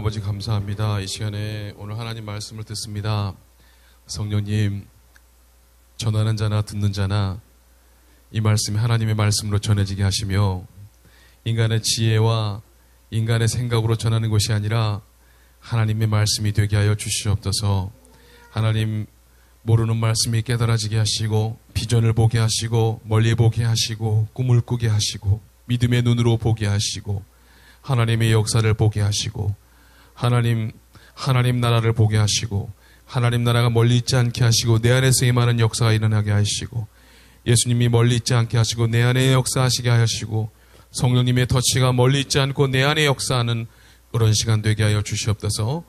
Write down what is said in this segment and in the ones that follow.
아버지 감사합니다. 이 시간에 오늘 하나님 말씀을 듣습니다. 성령님, 전하는 자나 듣는 자나 이 말씀이 하나님의 말씀으로 전해지게 하시며 인간의 지혜와 인간의 생각으로 전하는 것이 아니라 하나님의 말씀이 되게 하여 주시옵소서. 하나님, 모르는 말씀이 깨달아지게 하시고 비전을 보게 하시고 멀리 보게 하시고 꿈을 꾸게 하시고 믿음의 눈으로 보게 하시고 하나님의 역사를 보게 하시고 하나님 나라를 보게 하시고 하나님 나라가 멀리 있지 않게 하시고 내 안에서 임하는 역사가 일어나게 하시고 예수님이 멀리 있지 않게 하시고 내 안에 역사하시게 하시고 성령님의 터치가 멀리 있지 않고 내 안에 역사하는 그런 시간 되게 하여 주시옵소서.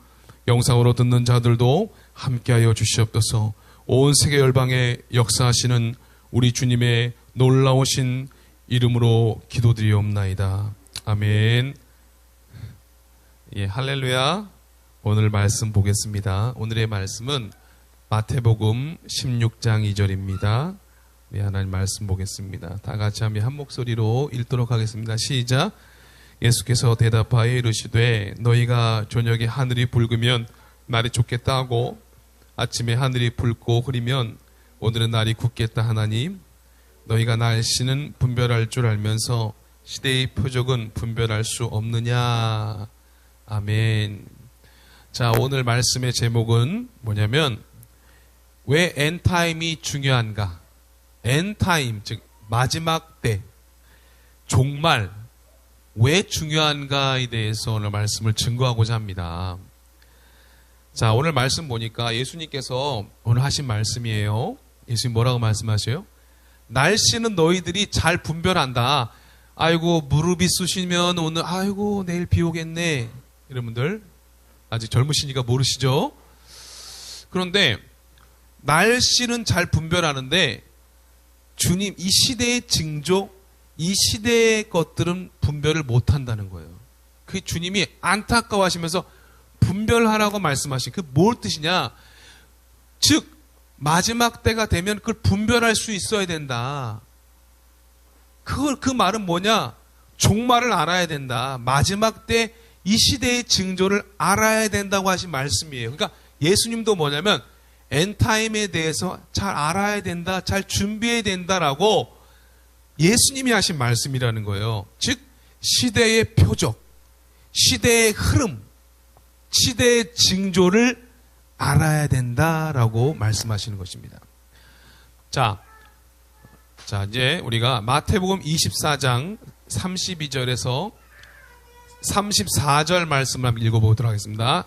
영상으로 듣는 자들도 함께하여 주시옵소서. 온 세계 열방에 역사하시는 우리 주님의 놀라우신 이름으로 기도드리옵나이다. 아멘. 예, 할렐루야. 오늘 말씀 보겠습니다. 오늘의 말씀은 마태복음 16장 2절입니다. 네, 하나님 말씀 보겠습니다. 다 같이 한 목소리로 읽도록 하겠습니다. 시작. 예수께서 대답하여 이르시되 너희가 저녁에 하늘이 붉으면 날이 좋겠다 하고 아침에 하늘이 붉고 흐리면 오늘은 날이 굳겠다 하나니 너희가 날씨는 분별할 줄 알면서 시대의 표적은 분별할 수 없느냐. 아멘. 자, 오늘 말씀의 제목은 뭐냐면 왜 엔타임이 중요한가? 엔타임, 즉 마지막 때, 종말 왜 중요한가에 대해서 오늘 말씀을 증거하고자 합니다. 자, 오늘 말씀 보니까 예수님께서 오늘 하신 말씀이에요. 예수님 뭐라고 말씀하셔요? 날씨는 너희들이 잘 분별한다. 아이고 무릎이 쑤시면 오늘 아이고 내일 비 오겠네. 여러분들 아직 젊으시니까 모르시죠? 그런데 날씨는 잘 분별하는데 주님 이 시대의 징조, 이 시대의 것들은 분별을 못한다는 거예요. 그 주님이 안타까워하시면서 분별하라고 말씀하신 그 뭘 뜻이냐? 즉 마지막 때가 되면 그걸 분별할 수 있어야 된다. 그 말은 뭐냐? 종말을 알아야 된다. 마지막 때 이 시대의 징조를 알아야 된다고 하신 말씀이에요. 그러니까 예수님도 뭐냐면 엔타임에 대해서 잘 알아야 된다, 잘 준비해야 된다라고 예수님이 하신 말씀이라는 거예요. 즉 시대의 표적, 시대의 흐름, 시대의 징조를 알아야 된다라고 말씀하시는 것입니다. 자, 이제 우리가 마태복음 24장 32절에서 34절 말씀을 한번 읽어보도록 하겠습니다.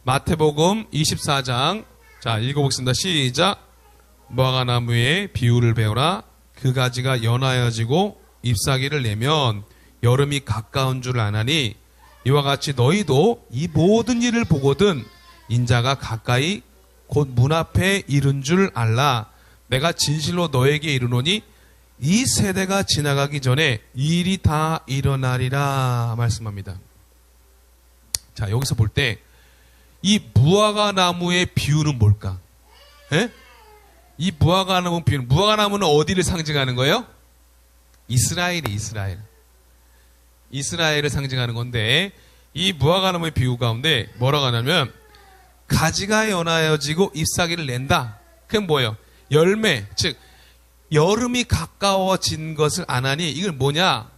마태복음 24장, 자, 읽어보겠습니다. 시작. 무화과나무의 비유를 배우라. 그 가지가 연하여지고 잎사귀를 내면 여름이 가까운 줄 아나니 이와 같이 너희도 이 모든 일을 보거든 인자가 가까이 곧 문 앞에 이른 줄 알라. 내가 진실로 너에게 이르노니 이 세대가 지나가기 전에 이 일이 다 일어나리라 말씀합니다. 자, 여기서 볼 때 이 무화과나무의 비유는 뭘까? 에? 이 무화과나무 비유는, 무화과나무는 어디를 상징하는 거예요? 이스라엘이 이스라엘을 상징하는 건데 이 무화과나무의 비유 가운데 뭐라고 하냐면 가지가 연하여지고 잎사귀를 낸다. 그건 뭐예요? 열매, 즉 여름이 가까워진 것을 아나니 이걸 뭐냐?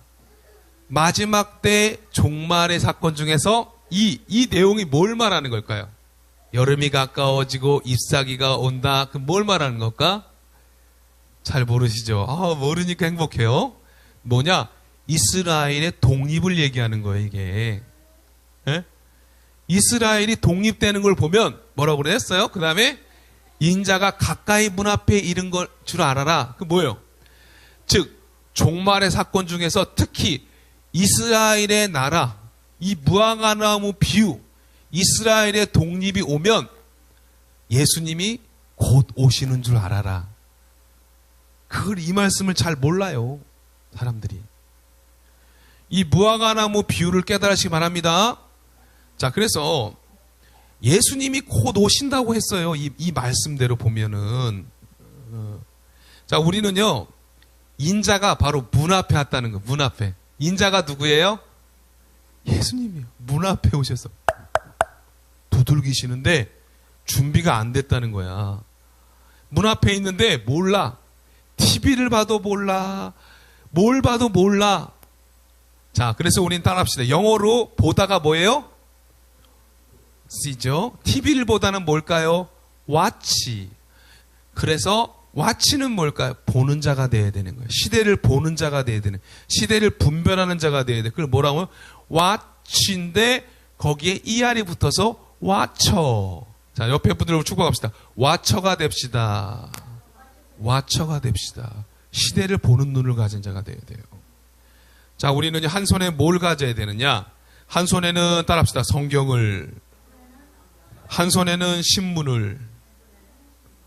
마지막 때 종말의 사건 중에서 이 내용이 뭘 말하는 걸까요? 여름이 가까워지고 잎사귀가 온다. 그럼 뭘 말하는 걸까? 잘 모르시죠? 모르니까 행복해요. 뭐냐? 이스라엘의 독립을 얘기하는 거예요, 이게. 에? 이스라엘이 독립되는 걸 보면 뭐라고 그랬어요? 그 다음에 인자가 가까이 문 앞에 이른 걸 줄 알아라. 그 뭐예요? 즉 종말의 사건 중에서 특히 이스라엘의 나라, 이 무화과나무 비유, 이스라엘의 독립이 오면 예수님이 곧 오시는 줄 알아라. 그걸 이 말씀을 잘 몰라요, 사람들이. 이 무화과나무 비유를 깨달으시기 바랍니다. 자, 그래서 예수님이 곧 오신다고 했어요. 이 말씀대로 보면은. 자, 우리는요, 인자가 바로 문 앞에 왔다는 거, 문 앞에. 인자가 누구예요? 예수님이요. 문 앞에 오셔서. 두들기시는데 준비가 안 됐다는 거야. 문 앞에 있는데 몰라. TV를 봐도 몰라. 뭘 봐도 몰라. 자, 그래서 우린 따라합시다. 영어로 보다가 뭐예요? C죠. TV를 보다는 뭘까요? watch. 그래서 watch는 뭘까요? 보는 자가 돼야 되는 거예요. 시대를 보는 자가 돼야 되는, 시대를 분별하는 자가 돼야 돼. 그걸 뭐라고요? watch인데 거기에 ER이 붙어서 watcher. 자, 옆에 분들하고 축복합시다. watcher가 됩시다. watcher가 됩시다. 시대를 보는 눈을 가진 자가 돼야 돼요. 자, 우리는 한 손에 뭘 가져야 되느냐? 한 손에는 따라합시다. 성경을, 한 손에는 신문을.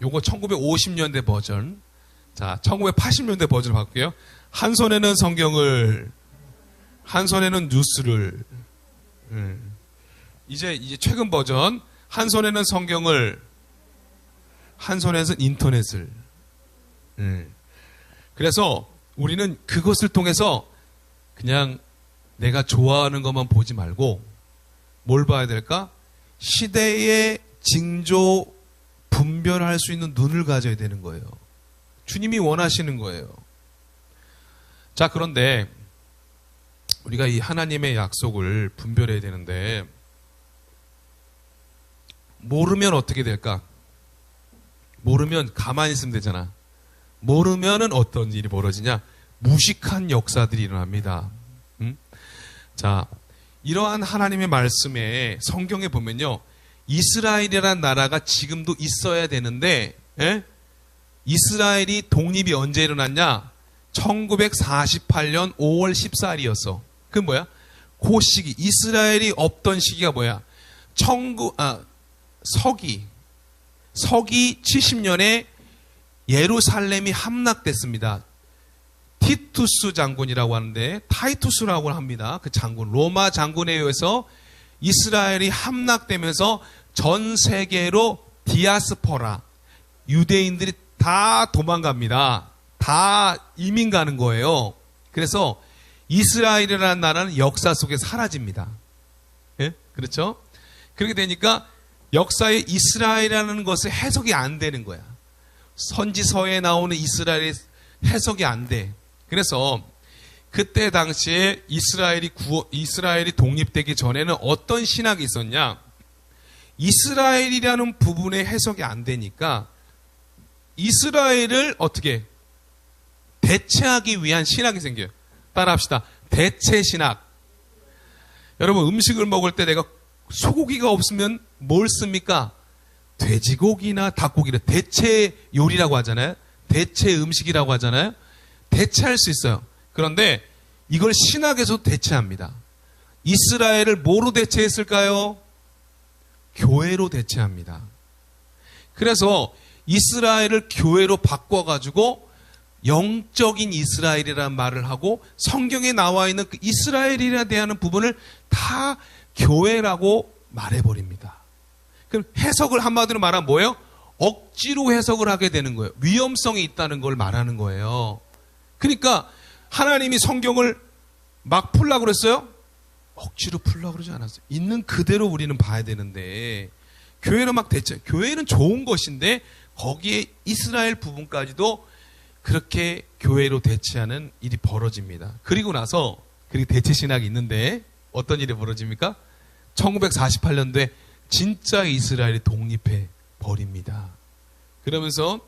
요거 1950년대 버전. 자, 1980년대 버전을 바꿀게요. 한 손에는 성경을, 한 손에는 뉴스를. 이제 최근 버전. 한 손에는 성경을, 한 손에는 인터넷을. 그래서 우리는 그것을 통해서 그냥 내가 좋아하는 것만 보지 말고 뭘 봐야 될까? 시대의 징조 분별할 수 있는 눈을 가져야 되는 거예요. 주님이 원하시는 거예요. 자, 그런데 우리가 이 하나님의 약속을 분별해야 되는데 모르면 어떻게 될까? 모르면 가만히 있으면 되잖아. 모르면은 어떤 일이 벌어지냐? 무식한 역사들이 일어납니다. 자, 이러한 하나님의 말씀에 성경에 보면요, 이스라엘이라는 나라가 지금도 있어야 되는데, 이스라엘이 독립이 언제 일어났냐? 1948년 5월 14일이었어. 그건 뭐야? 그 시기, 이스라엘이 없던 시기가 뭐야? 서기 70년에 예루살렘이 함락됐습니다. 티투스 장군이라고 하는데, 타이투스라고 합니다. 그 장군, 로마 장군에 의해서 이스라엘이 함락되면서 전 세계로 디아스포라, 유대인들이 다 도망갑니다. 다 이민 가는 거예요. 그래서 이스라엘이라는 나라는 역사 속에 사라집니다. 예? 그렇죠? 그렇게 되니까 역사에 이스라엘이라는 것이 해석이 안 되는 거야. 선지서에 나오는 이스라엘이 해석이 안 돼. 그래서 그때 당시에 이스라엘이 독립되기 전에는 어떤 신학이 있었냐? 이스라엘이라는 부분의 해석이 안 되니까 이스라엘을 어떻게 대체하기 위한 신학이 생겨요. 따라합시다. 대체 신학. 여러분, 음식을 먹을 때 내가 소고기가 없으면 뭘 씁니까? 돼지고기나 닭고기를 대체 요리라고 하잖아요. 대체 음식이라고 하잖아요. 대체할 수 있어요. 그런데 이걸 신학에서도 대체합니다. 이스라엘을 뭐로 대체했을까요? 교회로 대체합니다. 그래서 이스라엘을 교회로 바꿔가지고 영적인 이스라엘이라는 말을 하고 성경에 나와 있는 그 이스라엘이라 대하는 부분을 다 교회라고 말해버립니다. 그럼 해석을 한마디로 말하면 뭐예요? 억지로 해석을 하게 되는 거예요. 위험성이 있다는 걸 말하는 거예요. 그러니까 하나님이 성경을 막 풀라고 그랬어요? 억지로 풀라고 그러지 않았어요. 있는 그대로 우리는 봐야 되는데 교회는 막 대체, 교회는 좋은 것인데 거기에 이스라엘 부분까지도 그렇게 교회로 대체하는 일이 벌어집니다. 그리고 나서 그리고 대체 신학이 있는데 어떤 일이 벌어집니까? 1948년도에 진짜 이스라엘이 독립해 버립니다. 그러면서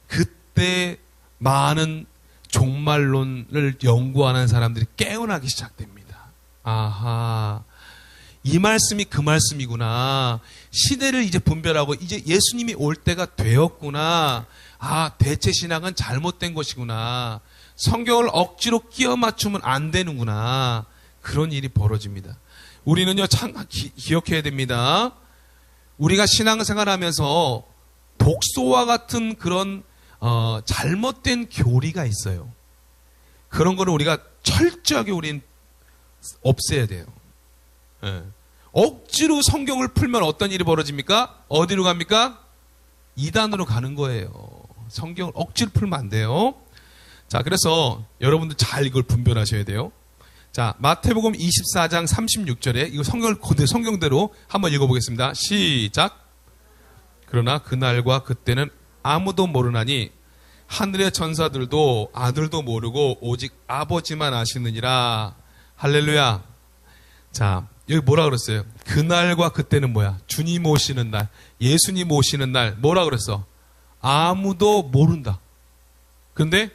그때 많은 종말론을 연구하는 사람들이 깨어나기 시작됩니다. 아하, 이 말씀이 그 말씀이구나. 시대를 이제 분별하고 이제 예수님이 올 때가 되었구나. 아, 대체 신학은 잘못된 것이구나. 성경을 억지로 끼워 맞추면 안 되는구나. 그런 일이 벌어집니다. 우리는요, 참 기억해야 됩니다. 우리가 신앙생활하면서 독소와 같은 그런 잘못된 교리가 있어요. 그런 거는 우리가 철저하게 우린 없애야 돼요. 예. 억지로 성경을 풀면 어떤 일이 벌어집니까? 어디로 갑니까? 이단으로 가는 거예요. 성경을 억지로 풀면 안 돼요. 자, 그래서 여러분들 잘 이걸 분별하셔야 돼요. 자, 마태복음 24장 36절에 이거 성경대로 한번 읽어보겠습니다. 시작. 그러나 그날과 그때는 아무도 모르나니 하늘의 천사들도 아들도 모르고 오직 아버지만 아시느니라. 할렐루야. 자, 여기 뭐라 그랬어요? 그날과 그때는 뭐야? 주님 오시는 날, 예수님 오시는 날, 뭐라 그랬어? 아무도 모른다. 근데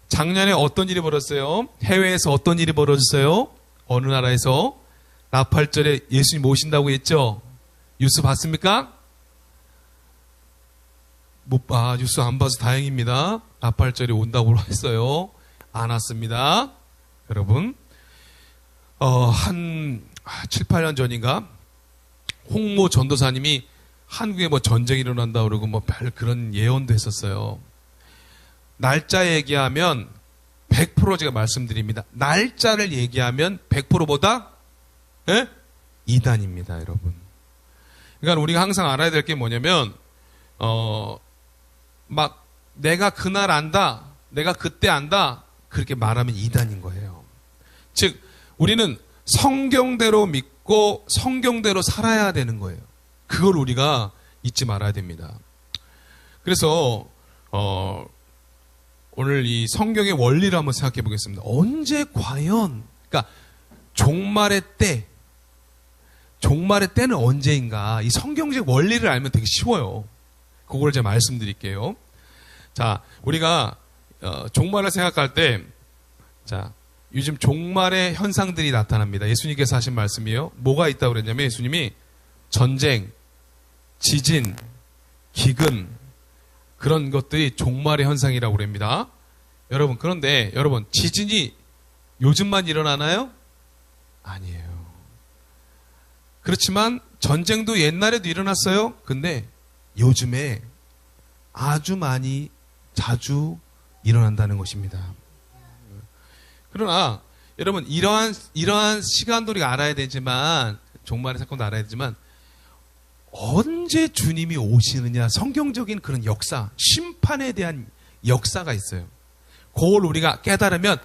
작년에 어떤 일이 벌었어요? 해외에서 어떤 일이 벌어졌어요? 어느 나라에서 나팔절에 예수님 오신다고 했죠? 뉴스 봤습니까? 뉴스 안 봐서 다행입니다. 나팔절이 온다고 했어요. 안 왔습니다. 여러분, 한 7, 8년 전인가 홍모 전도사님이 한국에 뭐 전쟁이 일어난다 그러고 뭐 별 그런 예언도 했었어요. 날짜 얘기하면 100% 제가 말씀드립니다. 날짜를 얘기하면 100%보다 이단입니다, 여러분. 그러니까 우리가 항상 알아야 될 게 뭐냐면 막 내가 그날 안다, 내가 그때 안다 그렇게 말하면 이단인 거예요. 즉 우리는 성경대로 믿고 성경대로 살아야 되는 거예요. 그걸 우리가 잊지 말아야 됩니다. 그래서 오늘 이 성경의 원리를 한번 생각해 보겠습니다. 언제 과연, 그러니까 종말의 때는 언제인가? 이 성경적 원리를 알면 되게 쉬워요. 그걸 제가 말씀드릴게요. 자, 우리가 종말을 생각할 때, 자, 요즘 종말의 현상들이 나타납니다. 예수님께서 하신 말씀이에요. 뭐가 있다고 그랬냐면 예수님이 전쟁, 지진, 기근 그런 것들이 종말의 현상이라고 그럽니다. 여러분, 그런데 여러분, 지진이 요즘만 일어나나요? 아니에요. 그렇지만 전쟁도 옛날에도 일어났어요. 근데 요즘에 아주 많이 자주 일어난다는 것입니다. 그러나 여러분, 이러한 시간도 우리가 알아야 되지만, 종말의 사건도 알아야 되지만, 언제 주님이 오시느냐, 성경적인 그런 역사, 심판에 대한 역사가 있어요. 그걸 우리가 깨달으면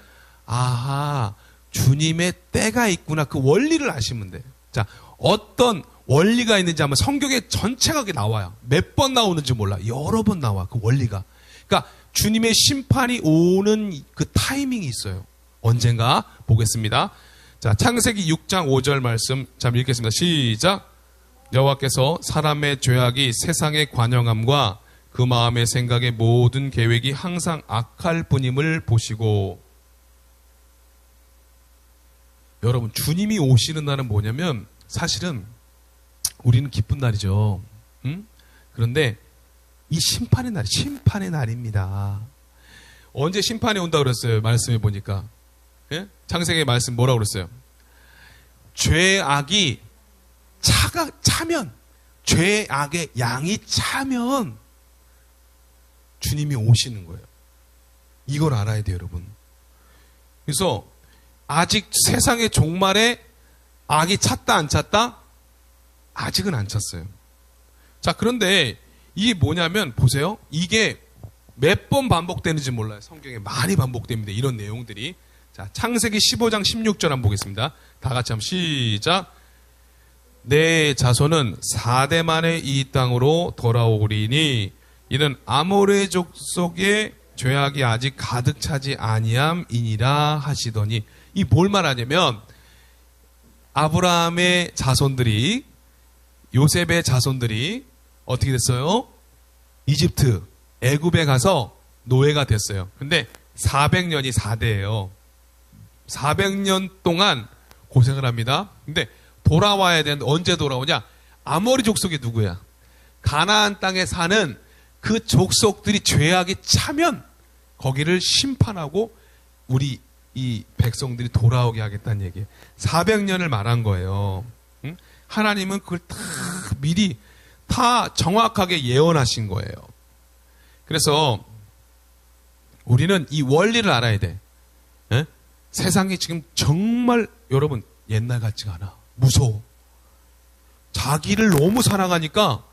아하, 주님의 때가 있구나, 그 원리를 아시면 돼요. 자, 어떤 원리가 있는지 한번 성경에 전체가 나와요. 몇 번 나오는지 몰라. 여러 번 나와, 그 원리가. 그러니까 주님의 심판이 오는 그 타이밍이 있어요. 언젠가 보겠습니다. 자, 창세기 6장 5절 말씀 잠깐 읽겠습니다. 시작. 여호와께서 사람의 죄악이 세상의 관영함과 그 마음의 생각의 모든 계획이 항상 악할 뿐임을 보시고. 여러분, 주님이 오시는 날은 뭐냐면 사실은 우리는 기쁜 날이죠. 그런데 이 심판의 날입니다. 언제 심판이 온다 그랬어요? 말씀해 보니까. 예? 창세기 말씀 뭐라고 그랬어요? 죄악이 차면, 죄악의 양이 차면 주님이 오시는 거예요. 이걸 알아야 돼요, 여러분. 그래서 아직 세상의 종말에 악이 찼다 안 찼다? 아직은 안 찼어요. 자, 그런데 이게 뭐냐면 보세요. 이게 몇 번 반복되는지 몰라요. 성경에 많이 반복됩니다. 이런 내용들이. 자, 창세기 15장 16절 한번 보겠습니다. 다 같이 한번 시작. 내 자손은 4대 만에 이 땅으로 돌아오리니 이는 아모레 족속의 죄악이 아직 가득 차지 아니함이니라 하시더니, 이 뭘 말하냐면 아브라함의 자손들이, 요셉의 자손들이 어떻게 됐어요? 이집트, 애굽에 가서 노예가 됐어요. 근데 400년이 4대예요. 400년 동안 고생을 합니다. 근데 돌아와야 되는데 언제 돌아오냐? 아모리 족속이 누구야? 가나안 땅에 사는 그 족속들이 죄악이 차면 거기를 심판하고 우리 이 백성들이 돌아오게 하겠다는 얘기예요. 400년을 말한 거예요. 응? 하나님은 그걸 다 미리 다 정확하게 예언하신 거예요. 그래서 우리는 이 원리를 알아야 돼. 에? 세상이 지금 정말 여러분 옛날 같지가 않아. 무서워. 자기를 너무 사랑하니까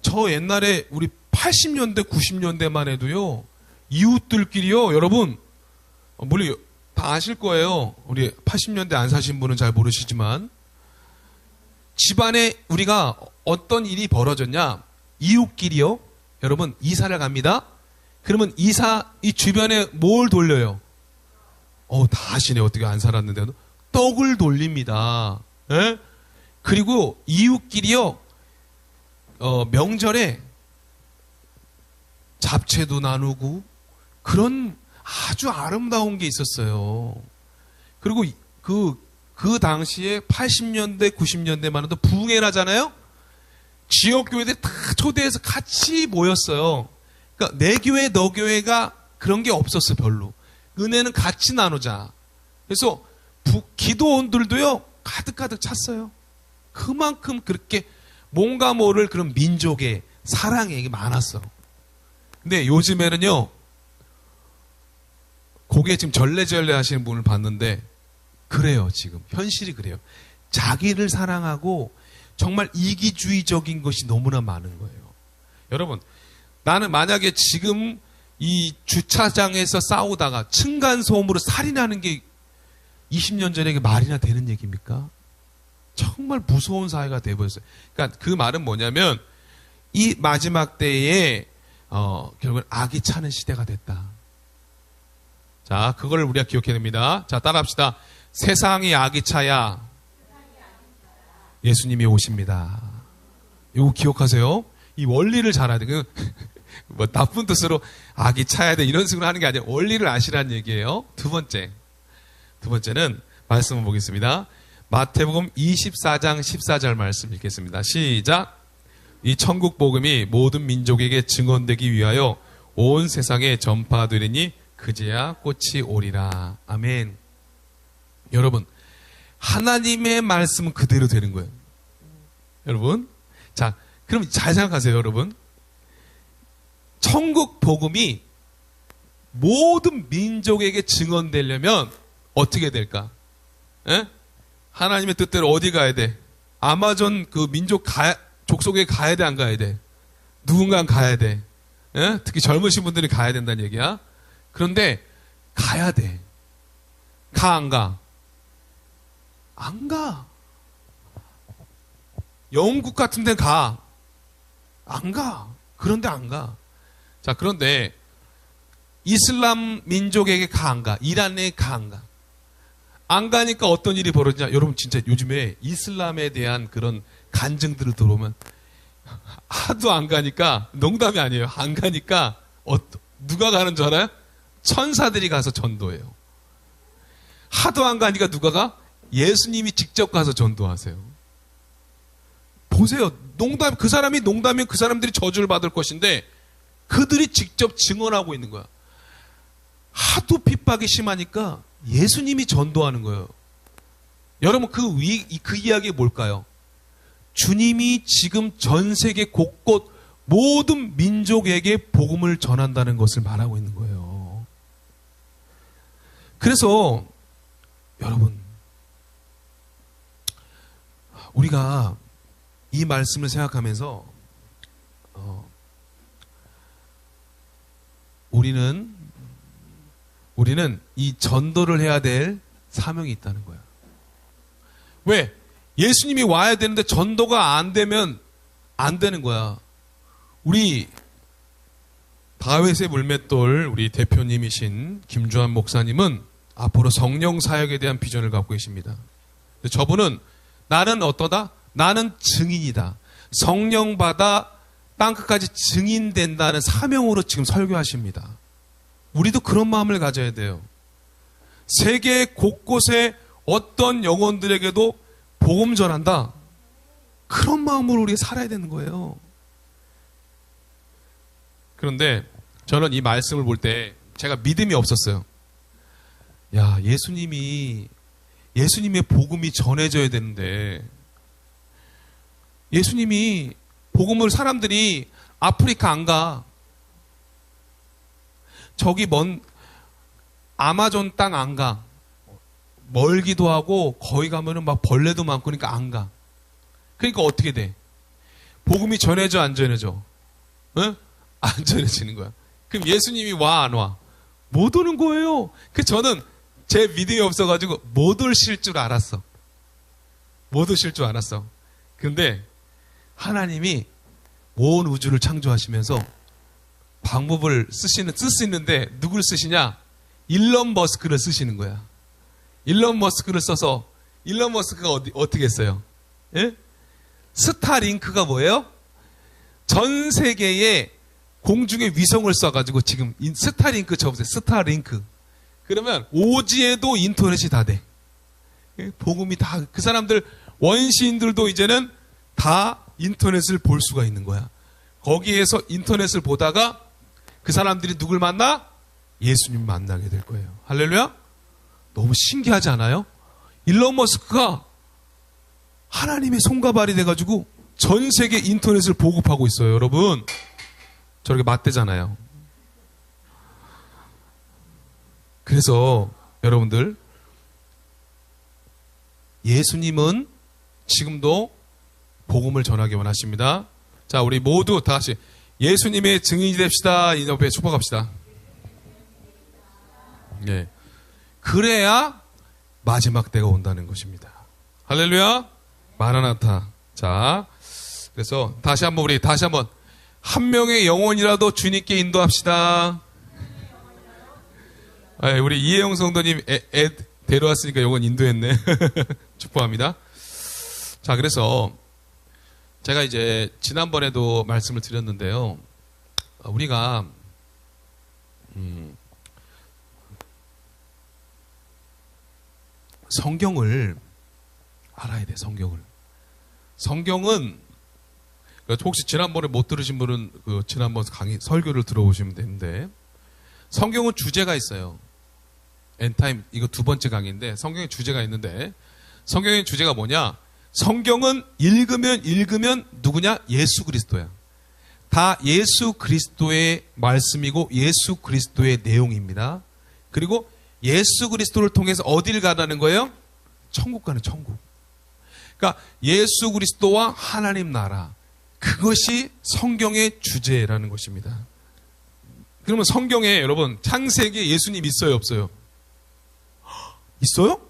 저 옛날에 우리 80년대 90년대만 해도요, 이웃들끼리요, 여러분, 물론 다 아실 거예요. 우리 80년대 안 사신 분은 잘 모르시지만 집안에 우리가 어떤 일이 벌어졌냐? 이웃끼리요. 여러분 이사를 갑니다. 그러면 이 주변에 뭘 돌려요? 다 아시네. 어떻게 안 살았는데도 떡을 돌립니다. 예? 그리고 이웃끼리요. 명절에 잡채도 나누고 그런 아주 아름다운 게 있었어요. 그리고 그 당시에 80년대, 90년대만 해도 부흥회라잖아요? 지역교회들 다 초대해서 같이 모였어요. 그러니까 내 교회, 너 교회가 그런 게 없었어, 별로. 은혜는 같이 나누자. 그래서 기도원들도요, 가득가득 찼어요. 그만큼 그렇게 뭔가 모를 그런 민족의 사랑이 많았어. 근데 요즘에는요, 고개 지금 절레절레 하시는 분을 봤는데, 그래요, 지금. 현실이 그래요. 자기를 사랑하고 정말 이기주의적인 것이 너무나 많은 거예요. 여러분, 나는 만약에 지금 이 주차장에서 싸우다가 층간소음으로 살인하는 게 20년 전에 말이나 되는 얘기입니까? 정말 무서운 사회가 돼버렸어요. 그러니까 그 말은 뭐냐면 이 마지막 때에 결국은 악이 차는 시대가 됐다. 자, 그걸 우리가 기억해야 됩니다. 자, 따라합시다. 세상이 악이 차야 예수님이 오십니다. 이거 기억하세요. 이 원리를 잘 알아야 돼. 뭐 나쁜 뜻으로 악이 차야 돼 이런 식으로 하는 게 아니라 원리를 아시라는 얘기예요. 두 번째는 말씀을 보겠습니다. 마태복음 24장 14절 말씀 읽겠습니다. 시작. 이 천국 복음이 모든 민족에게 증언되기 위하여 온 세상에 전파되리니 그제야 꽃이 오리라. 아멘. 여러분, 하나님의 말씀은 그대로 되는 거예요. 여러분, 자, 그럼 잘 생각하세요, 여러분. 천국 복음이 모든 민족에게 증언되려면 어떻게 될까? 에? 하나님의 뜻대로 어디 가야 돼? 아마존 그 민족 족속에 가야 돼, 안 가야 돼? 누군가 가야 돼. 에? 특히 젊으신 분들이 가야 된다는 얘기야. 그런데 가야 돼. 가, 안 가? 안 가. 영국 같은 데 가. 안 가. 그런데 안 가. 자, 그런데 이슬람 민족에게 가, 안 가? 이란에 가, 안 가? 안 가니까 어떤 일이 벌어지냐? 여러분 진짜 요즘에 이슬람에 대한 그런 간증들을 들어오면 하도 안 가니까, 농담이 아니에요. 안 가니까 누가 가는 줄 알아요? 천사들이 가서 전도해요. 하도 안 가니까 누가 가? 예수님이 직접 가서 전도하세요. 보세요. 그 사람이 농담이면 그 사람들이 저주를 받을 것인데 그들이 직접 증언하고 있는 거야. 하도 핍박이 심하니까 예수님이 전도하는 거예요. 여러분 그 이야기가 뭘까요? 주님이 지금 전 세계 곳곳 모든 민족에게 복음을 전한다는 것을 말하고 있는 거예요. 그래서 여러분, 우리가 이 말씀을 생각하면서 우리는 이 전도를 해야 될 사명이 있다는 거야. 왜? 예수님이 와야 되는데 전도가 안 되면 안 되는 거야. 우리 다윗의 물맷돌 우리 대표님이신 김주환 목사님은 앞으로 성령 사역에 대한 비전을 갖고 계십니다. 저분은 나는 어떠다? 나는 증인이다. 성령 받아 땅끝까지 증인된다는 사명으로 지금 설교하십니다. 우리도 그런 마음을 가져야 돼요. 세계 곳곳에 어떤 영혼들에게도 복음 전한다. 그런 마음으로 우리가 살아야 되는 거예요. 그런데 저는 이 말씀을 볼 때 제가 믿음이 없었어요. 야, 예수님의 복음이 전해져야 되는데 예수님이 복음을 사람들이 아프리카 안 가. 저기 먼 아마존 땅 안 가. 멀기도 하고 거기 가면은 막 벌레도 많고 그러니까 안 가. 그러니까 어떻게 돼? 복음이 전해져 안 전해져? 응? 안 전해지는 거야. 그럼 예수님이 와 안 와? 못 오는 거예요. 그 저는 제 믿음이 없어가지고 못 오실 줄 알았어. 못 오실 줄 알았어. 근데 하나님이 온 우주를 창조하시면서 방법을 쓸 수 있는데 누굴 쓰시냐? 일론 머스크를 쓰시는 거야. 일론 머스크를 써서 일론 머스크가 어떻게 했어요? 예? 스타링크가 뭐예요? 전 세계에 공중에 위성을 쏴가지고 지금 스타링크 쳐보세요. 스타링크. 그러면 오지에도 인터넷이 다 돼. 복음이 다, 그 사람들, 원시인들도 이제는 다 인터넷을 볼 수가 있는 거야. 거기에서 인터넷을 보다가 그 사람들이 누굴 만나? 예수님 만나게 될 거예요. 할렐루야? 너무 신기하지 않아요? 일론 머스크가 하나님의 손과 발이 돼가지고 전 세계 인터넷을 보급하고 있어요, 여러분. 저렇게 맞대잖아요. 그래서 여러분들, 예수님은 지금도 복음을 전하기 원하십니다. 자, 우리 모두 다 같이 예수님의 증인이 됩시다. 이 옆에 축복합시다. 네. 그래야 마지막 때가 온다는 것입니다. 할렐루야. 마라나타. 자, 그래서 다시 한번 한 명의 영혼이라도 주님께 인도합시다. 우리 이혜영 성도님 애 데려왔으니까 영혼 인도했네. 축복합니다. 자, 그래서 제가 이제 지난번에도 말씀을 드렸는데요. 우리가 성경을 알아야 돼. 성경은 혹시 지난번에 못 들으신 분은 그 지난번 강의 설교를 들어보시면 되는데, 성경은 주제가 있어요. 엔타임, 이거 두 번째 강의인데 성경에 주제가 있는데, 성경의 주제가 뭐냐? 성경은 읽으면 누구냐? 예수 그리스도야. 다 예수 그리스도의 말씀이고 예수 그리스도의 내용입니다. 그리고 예수 그리스도를 통해서 어디를 가라는 거예요? 천국 가는, 천국. 그러니까 예수 그리스도와 하나님 나라, 그것이 성경의 주제라는 것입니다. 그러면 성경에 여러분 창세기에 예수님 있어요, 없어요? 있어요?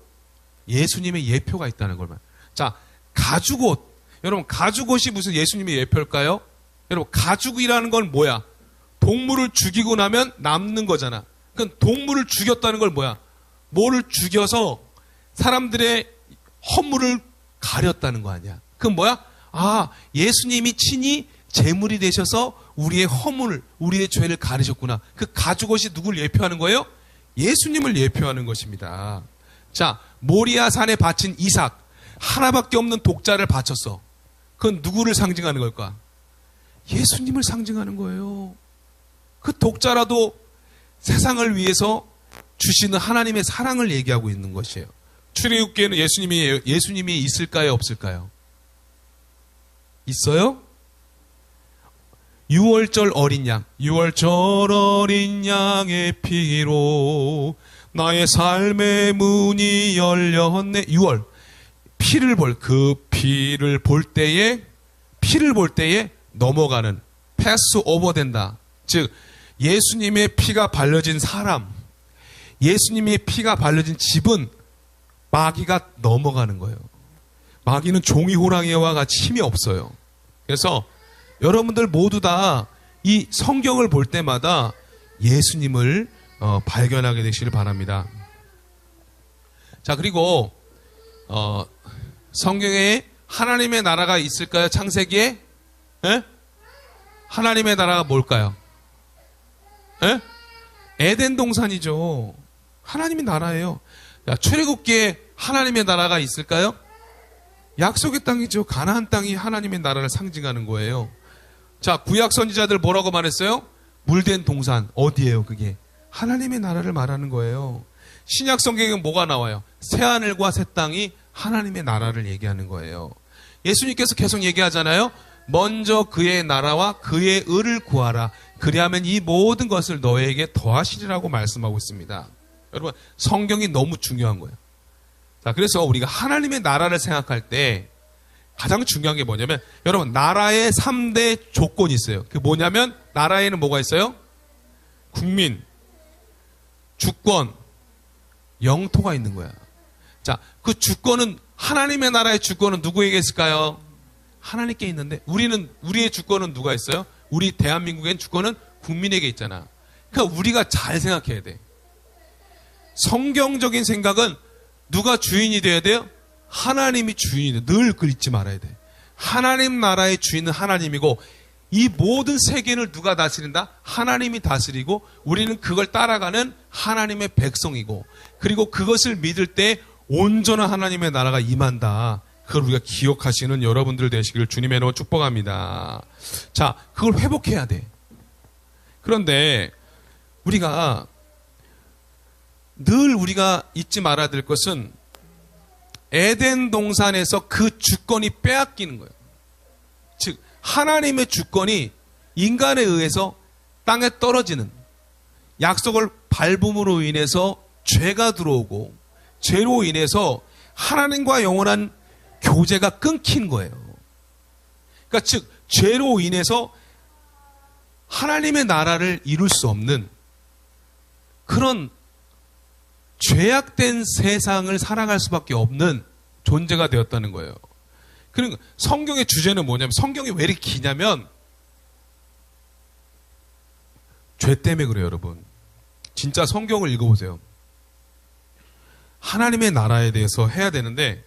예수님의 예표가 있다는 걸 말해요. 자, 가죽옷. 여러분, 가죽옷이 무슨 예수님의 예표일까요? 여러분, 가죽이라는 건 뭐야? 동물을 죽이고 나면 남는 거잖아. 그럼 동물을 죽였다는 걸 뭐야? 뭐를 죽여서 사람들의 허물을 가렸다는 거 아니야? 그럼 뭐야? 아, 예수님이 친히 제물이 되셔서 우리의 허물, 우리의 죄를 가리셨구나. 그 가죽옷이 누굴 예표하는 거예요? 예수님을 예표하는 것입니다. 자, 모리아 산에 바친 이삭, 하나밖에 없는 독자를 바쳤어. 그건 누구를 상징하는 걸까? 예수님을 상징하는 거예요. 그 독자라도 세상을 위해서 주시는 하나님의 사랑을 얘기하고 있는 것이에요. 출애굽기에는 예수님이 있을까요, 없을까요? 있어요? 6월절 어린 양, 6월절 어린 양의 피로 나의 삶의 문이 열렸네. 6월 그 피를 볼 때에 넘어가는, 패스 오버 된다. 즉 예수님의 피가 발려진 사람, 예수님의 피가 발려진 집은 마귀가 넘어가는 거예요. 마귀는 종이 호랑이와 같이 힘이 없어요. 그래서 여러분들 모두 다 이 성경을 볼 때마다 예수님을 발견하게 되시길 바랍니다. 자, 그리고 성경에 하나님의 나라가 있을까요? 창세기에? 에? 하나님의 나라가 뭘까요? 에? 에덴 동산이죠. 하나님의 나라예요. 야, 출애굽기에 하나님의 나라가 있을까요? 약속의 땅이죠. 가나안 땅이 하나님의 나라를 상징하는 거예요. 자, 구약 선지자들 뭐라고 말했어요? 물된 동산. 어디예요, 그게? 하나님의 나라를 말하는 거예요. 신약 성경에 뭐가 나와요? 새하늘과 새 땅이 하나님의 나라를 얘기하는 거예요. 예수님께서 계속 얘기하잖아요. 먼저 그의 나라와 그의 의를 구하라. 그리하면 이 모든 것을 너에게 더하시리라고 말씀하고 있습니다. 여러분, 성경이 너무 중요한 거예요. 자, 그래서 우리가 하나님의 나라를 생각할 때 가장 중요한 게 뭐냐면, 여러분, 나라의 3대 조건이 있어요. 그게 뭐냐면, 나라에는 뭐가 있어요? 국민, 주권, 영토가 있는 거야. 자, 그 주권은, 하나님의 나라의 주권은 누구에게 있을까요? 하나님께 있는데, 우리의 주권은 누가 있어요? 우리 대한민국엔 주권은 국민에게 있잖아. 그러니까 우리가 잘 생각해야 돼. 성경적인 생각은 누가 주인이 돼야 돼요? 하나님이 주인이 돼. 늘 그걸 잊지 말아야 돼. 하나님 나라의 주인은 하나님이고, 이 모든 세계를 누가 다스린다? 하나님이 다스리고, 우리는 그걸 따라가는 하나님의 백성이고, 그리고 그것을 믿을 때 온전한 하나님의 나라가 임한다. 그걸 우리가 기억하시는 여러분들 되시기를 주님의 이름으로 축복합니다. 자, 그걸 회복해야 돼. 그런데 우리가 늘 우리가 잊지 말아야 될 것은 에덴 동산에서 그 주권이 빼앗기는 거예요. 즉 하나님의 주권이 인간에 의해서 땅에 떨어지는, 약속을 밟음으로 인해서 죄가 들어오고, 죄로 인해서 하나님과 영원한 교제가 끊긴 거예요. 그러니까 즉 죄로 인해서 하나님의 나라를 이룰 수 없는 그런 죄악된 세상을 살아갈 수밖에 없는 존재가 되었다는 거예요. 그러니까 성경의 주제는 뭐냐면, 성경이 왜 이렇게 기냐면 죄 때문에 그래요, 여러분. 진짜 성경을 읽어보세요. 하나님의 나라에 대해서 해야 되는데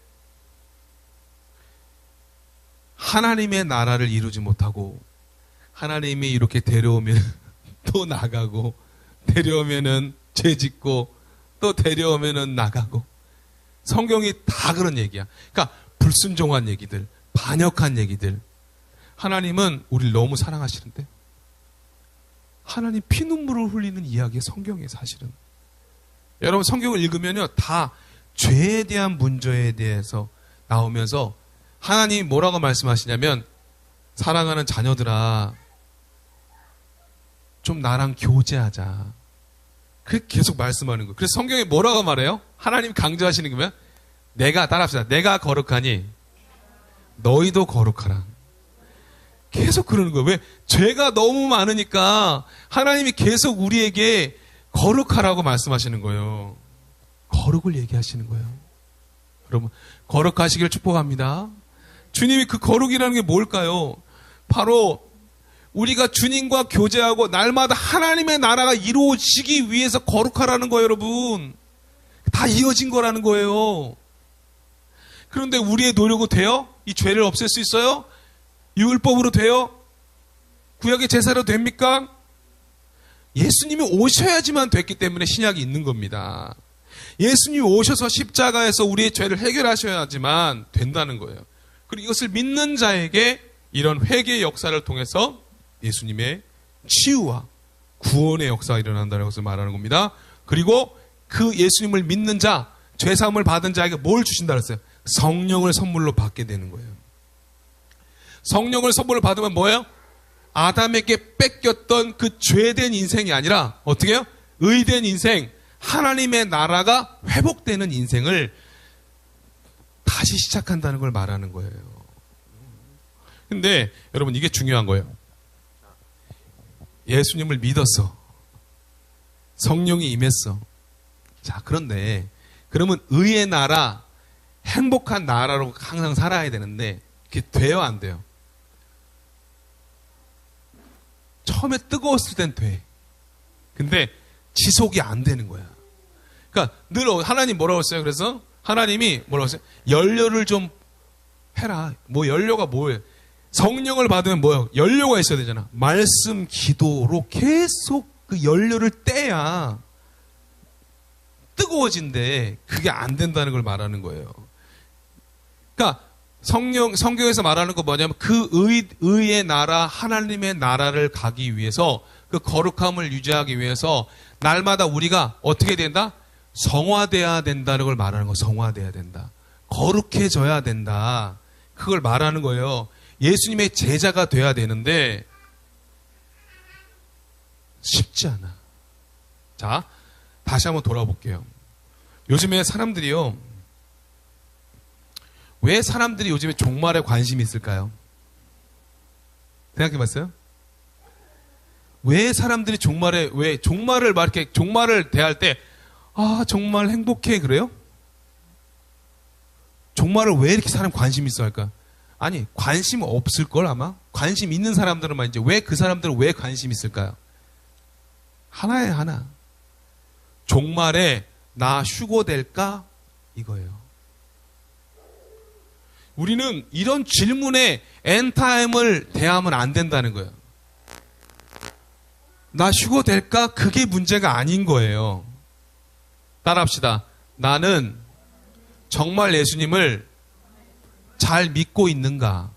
하나님의 나라를 이루지 못하고, 하나님이 이렇게 데려오면 또 나가고, 데려오면은 죄 짓고, 또 데려오면은 나가고. 성경이 다 그런 얘기야. 그러니까 불순종한 얘기들, 반역한 얘기들. 하나님은 우리를 너무 사랑하시는데 하나님 피눈물을 흘리는 이야기의 성경에 사실은. 여러분 성경을 읽으면요, 다 죄에 대한 문제에 대해서 나오면서 하나님이 뭐라고 말씀하시냐면, 사랑하는 자녀들아, 좀 나랑 교제하자. 그렇게 계속 말씀하는 거예요. 그래서 성경에 뭐라고 말해요? 하나님 강조하시는 거면, 내가, 따라합시다. 내가 거룩하니 너희도 거룩하라. 계속 그러는 거예요. 왜? 죄가 너무 많으니까 하나님이 계속 우리에게 거룩하라고 말씀하시는 거예요. 거룩을 얘기하시는 거예요. 여러분, 거룩하시길 축복합니다. 주님이 그 거룩이라는 게 뭘까요? 바로 우리가 주님과 교제하고 날마다 하나님의 나라가 이루어지기 위해서 거룩하라는 거예요, 여러분. 다 이어진 거라는 거예요. 그런데 우리의 노력으로 돼요? 이 죄를 없앨 수 있어요? 율법으로 돼요? 구약의 제사로 됩니까? 예수님이 오셔야지만 됐기 때문에 신약이 있는 겁니다. 예수님이 오셔서 십자가에서 우리의 죄를 해결하셔야지만 된다는 거예요. 그리고 이것을 믿는 자에게 이런 회개의 역사를 통해서 예수님의 치유와 구원의 역사가 일어난다는 것을 말하는 겁니다. 그리고 그 예수님을 믿는 자, 죄사함을 받은 자에게 뭘 주신다 그랬어요? 성령을 선물로 받게 되는 거예요. 성령을 선물로 받으면 뭐예요? 아담에게 뺏겼던 그 죄된 인생이 아니라 어떻게 해요? 의된 인생, 하나님의 나라가 회복되는 인생을 다시 시작한다는 걸 말하는 거예요. 근데 여러분 이게 중요한 거예요. 예수님을 믿었어. 성령이 임했어. 자, 그런데 그러면 의의 나라, 행복한 나라로 항상 살아야 되는데 그게 돼요, 안 돼요? 처음에 뜨거웠을 땐 돼. 근데 지속이 안 되는 거야. 그러니까 늘 하나님 뭐라고 했어요? 그래서 하나님이 뭐라고 했어요? 연료를 좀 해라. 뭐 연료가 뭐예요? 성령을 받으면 뭐예요? 연료가 있어야 되잖아. 말씀, 기도로 계속 그 연료를 떼야 뜨거워진대. 그게 안 된다는 걸 말하는 거예요. 그러니까 성경에서 말하는 거 뭐냐면 그 의의 나라, 하나님의 나라를 가기 위해서, 그 거룩함을 유지하기 위해서 날마다 우리가 어떻게 된다? 성화돼야 된다는 걸 말하는 거. 성화돼야 된다. 거룩해져야 된다. 그걸 말하는 거예요. 예수님의 제자가 돼야 되는데 쉽지 않아. 자, 다시 한번 돌아볼게요. 요즘에 사람들이요, 왜 사람들이 요즘에 종말에 관심이 있을까요? 생각해 봤어요? 왜 사람들이 종말을 막 이렇게 종말을 대할 때, 아, 정말 행복해. 그래요? 종말을 왜 이렇게 사람 관심 있어 할까? 아니, 관심 없을걸 아마? 관심 있는 사람들은 이제 왜 그 사람들은 왜 관심 있을까요? 하나에 하나. 종말에 나 휴고될까? 이거예요. 우리는 이런 질문에 엔타임을 대하면 안 된다는 거예요. 나 휴고될까? 그게 문제가 아닌 거예요. 따라합시다. 나는 정말 예수님을 잘 믿고 있는가?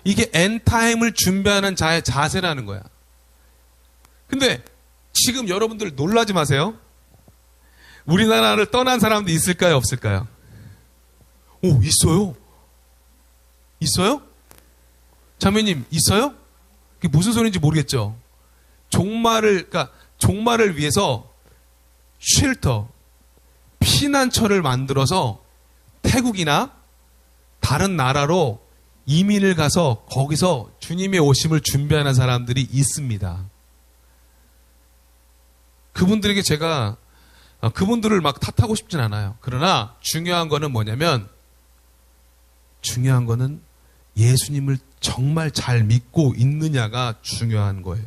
이게 엔타임을 준비하는 자의 자세라는 거야. 근데 지금 여러분들 놀라지 마세요. 우리나라를 떠난 사람도 있을까요? 없을까요? 오, 있어요. 있어요? 자매님, 있어요? 그게 무슨 소리인지 모르겠죠? 종말을 위해서 쉘터, 피난처를 만들어서 태국이나 다른 나라로 이민을 가서 거기서 주님의 오심을 준비하는 사람들이 있습니다. 그분들에게 제가 그분들을 막 탓하고 싶진 않아요. 그러나 중요한 거는 뭐냐면 중요한 거는 예수님을 정말 잘 믿고 있느냐가 중요한 거예요.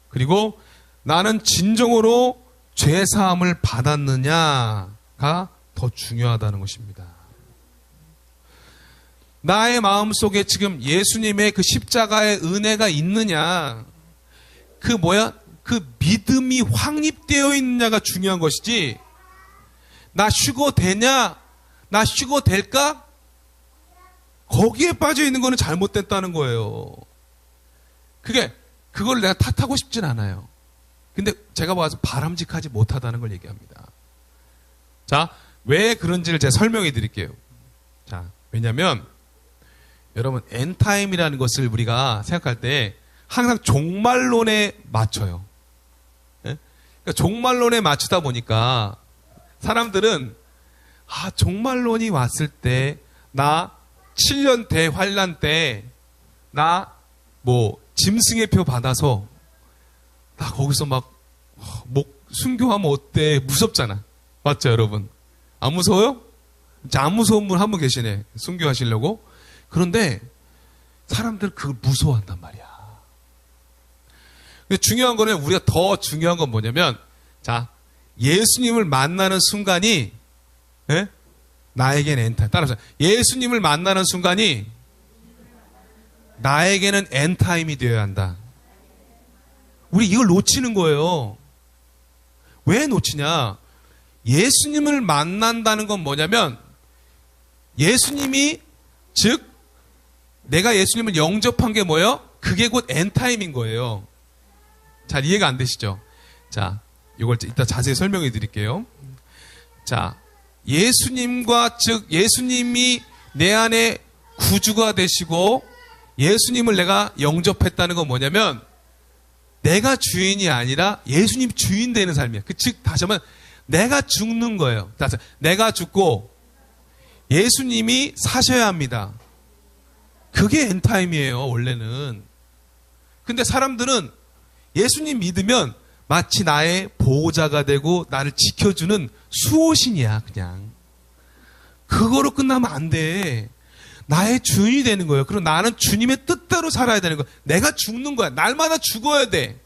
그리고 나는 진정으로 죄사함을 받았느냐가 더 중요하다는 것입니다. 나의 마음속에 지금 예수님의 그 십자가의 은혜가 있느냐, 그 믿음이 확립되어 있느냐가 중요한 것이지, 나 휴거되냐, 나 휴거될까? 거기에 빠져 있는 거는 잘못됐다는 거예요. 그걸 내가 탓하고 싶진 않아요. 근데 제가 봐서 바람직하지 못하다는 걸 얘기합니다. 자, 왜 그런지를 제가 설명해 드릴게요. 자, 왜냐면, 여러분, 엔타임이라는 것을 우리가 생각할 때 항상 종말론에 맞춰요. 예? 그러니까 종말론에 맞추다 보니까 사람들은, 종말론이 왔을 때, 나 7년 대환란 때, 나 짐승의 표 받아서, 나 거기서 순교하면 어때? 무섭잖아. 맞죠, 여러분? 안 무서워요? 안 무서운 분 한 분 계시네. 순교하시려고. 그런데 사람들 그걸 무서워한단 말이야. 근데 중요한 거는, 우리가 더 중요한 건 뭐냐면, 자, 예수님을 만나는 순간이, 예? 나에게는 엔타임. 따라서 예수님을 만나는 순간이 나에게는 엔타임이 되어야 한다. 우리 이걸 놓치는 거예요. 왜 놓치냐? 예수님을 만난다는 건 뭐냐면, 예수님이, 즉 내가 예수님을 영접한 게 뭐예요? 그게 곧 엔타임인 거예요. 잘 이해가 안 되시죠? 자, 이걸 이따 자세히 설명해 드릴게요. 자, 즉 예수님이 내 안에 구주가 되시고 예수님을 내가 영접했다는 건 뭐냐면, 내가 주인이 아니라 예수님 주인 되는 삶이야. 즉 다시 한번, 내가 죽는 거예요. 내가 죽고 예수님이 사셔야 합니다. 그게 엔타임이에요, 원래는. 근데 사람들은 예수님 믿으면 마치 나의 보호자가 되고 나를 지켜주는 수호신이야, 그냥. 그거로 끝나면 안 돼. 나의 주인이 되는 거예요. 그리고 나는 주님의 뜻대로 살아야 되는 거야. 내가 죽는 거야. 날마다 죽어야 돼.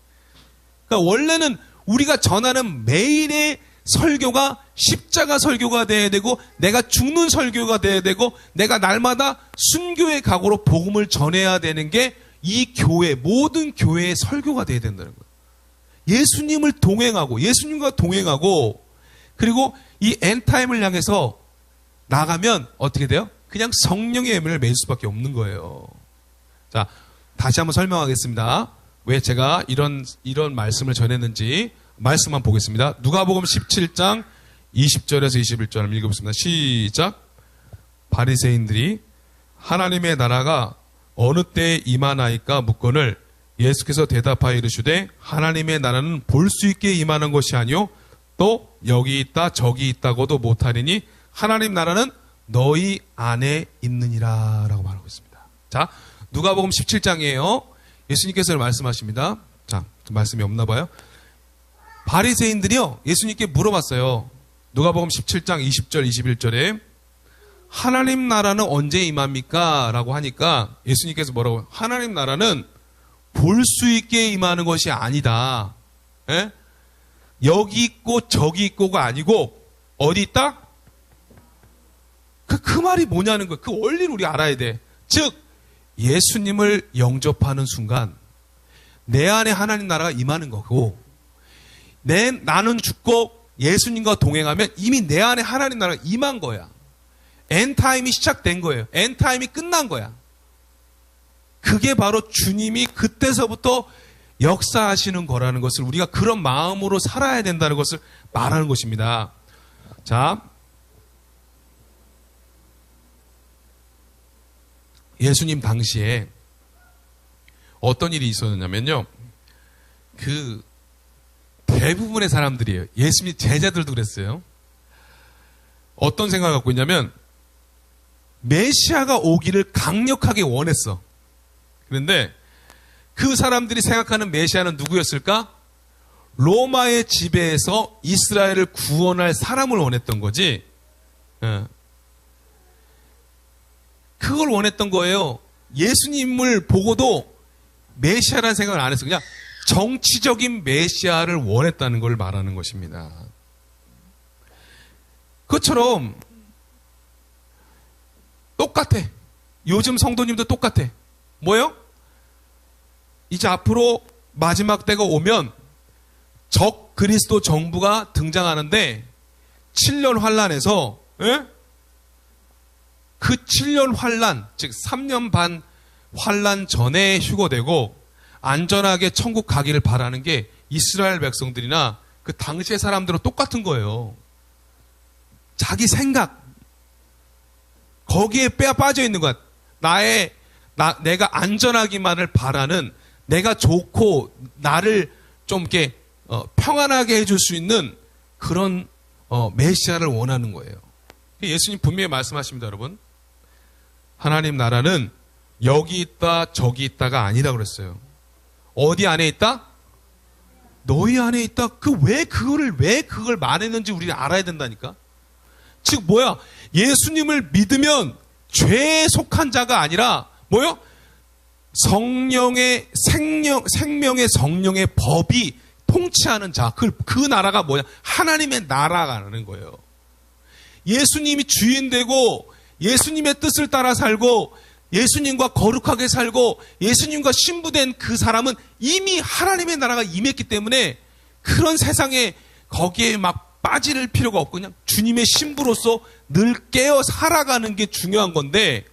그러니까 원래는 우리가 전하는 매일의 설교가 십자가 설교가 돼야 되고, 내가 죽는 설교가 돼야 되고, 내가 날마다 순교의 각오로 복음을 전해야 되는 게 이 교회, 모든 교회의 설교가 돼야 된다는 거예요. 예수님을 동행하고, 예수님과 동행하고, 그리고 이 엔타임을 향해서 나가면 어떻게 돼요? 그냥 성령의 예물을 맺을 수밖에 없는 거예요. 자, 다시 한번 설명하겠습니다. 왜 제가 이런 말씀을 전했는지 말씀만 보겠습니다. 누가복음 17장 20절에서 21절 한번 읽어보겠습니다. 시작. 바리새인들이 하나님의 나라가 어느 때에 임하나이까 묻거늘 예수께서 대답하여 이르시되 하나님의 나라는 볼 수 있게 임하는 것이 아니요 또 여기 있다 저기 있다고도 못하리니 하나님 나라는 너희 안에 있느니라 라고 말하고 있습니다. 자, 누가복음 17장이에요. 예수님께서 말씀하십니다. 자, 말씀이 없나 봐요. 바리새인들이요, 예수님께 물어봤어요. 누가복음 17장 20절 21절에 하나님 나라는 언제 임합니까? 라고 하니까 예수님께서 뭐라고? 하나님 나라는 볼 수 있게 임하는 것이 아니다. 에? 여기 있고 저기 있고가 아니고 어디 있다? 그 말이 뭐냐는 거예요. 그 원리를 우리 알아야 돼. 즉 예수님을 영접하는 순간 내 안에 하나님 나라가 임하는 거고, 나는 죽고 예수님과 동행하면 이미 내 안에 하나님 나라가 임한 거야. 엔타임이 시작된 거예요. 엔타임이 끝난 거야. 그게 바로 주님이 그때서부터 역사하시는 거라는 것을, 우리가 그런 마음으로 살아야 된다는 것을 말하는 것입니다. 자, 예수님 당시에 어떤 일이 있었냐면요, 그 대부분의 사람들이에요. 예수님 제자들도 그랬어요. 어떤 생각을 갖고 있냐면 메시아가 오기를 강력하게 원했어. 그런데 그 사람들이 생각하는 메시아는 누구였을까? 로마의 지배에서 이스라엘을 구원할 사람을 원했던 거지. 그걸 원했던 거예요. 예수님을 보고도 메시아라는 생각을 안 했어. 그냥 정치적인 메시아를 원했다는 걸 말하는 것입니다. 그것처럼 똑같아. 요즘 성도님도 똑같아. 뭐요? 이제 앞으로 마지막 때가 오면 적 그리스도 정부가 등장하는데 7년 환란에서, 그 7년 환란, 즉 3년 반 환란 전에 휴거되고 안전하게 천국 가기를 바라는 게 이스라엘 백성들이나 그 당시의 사람들은 똑같은 거예요. 자기 생각, 거기에 빠져 있는 것. 내가 안전하기만을 바라는, 내가 좋고 나를 좀 이렇게 평안하게 해줄 수 있는 그런 메시아를 원하는 거예요. 예수님 분명히 말씀하십니다, 여러분. 하나님 나라는 여기 있다 저기 있다가 아니라 그랬어요. 어디 안에 있다? 너희 안에 있다. 왜 그걸 말했는지 우리가 알아야 된다니까. 즉 뭐야? 예수님을 믿으면 죄에 속한 자가 아니라 뭐요? 성령의 생명의 성령의 법이 통치하는 자. 그 나라가 뭐냐? 하나님의 나라라는 거예요. 예수님이 주인 되고 예수님의 뜻을 따라 살고 예수님과 거룩하게 살고 예수님과 신부된 그 사람은 이미 하나님의 나라가 임했기 때문에 그런 세상에 거기에 막 빠질 필요가 없고 그냥 주님의 신부로서 늘 깨어 살아가는 게 중요한 건데,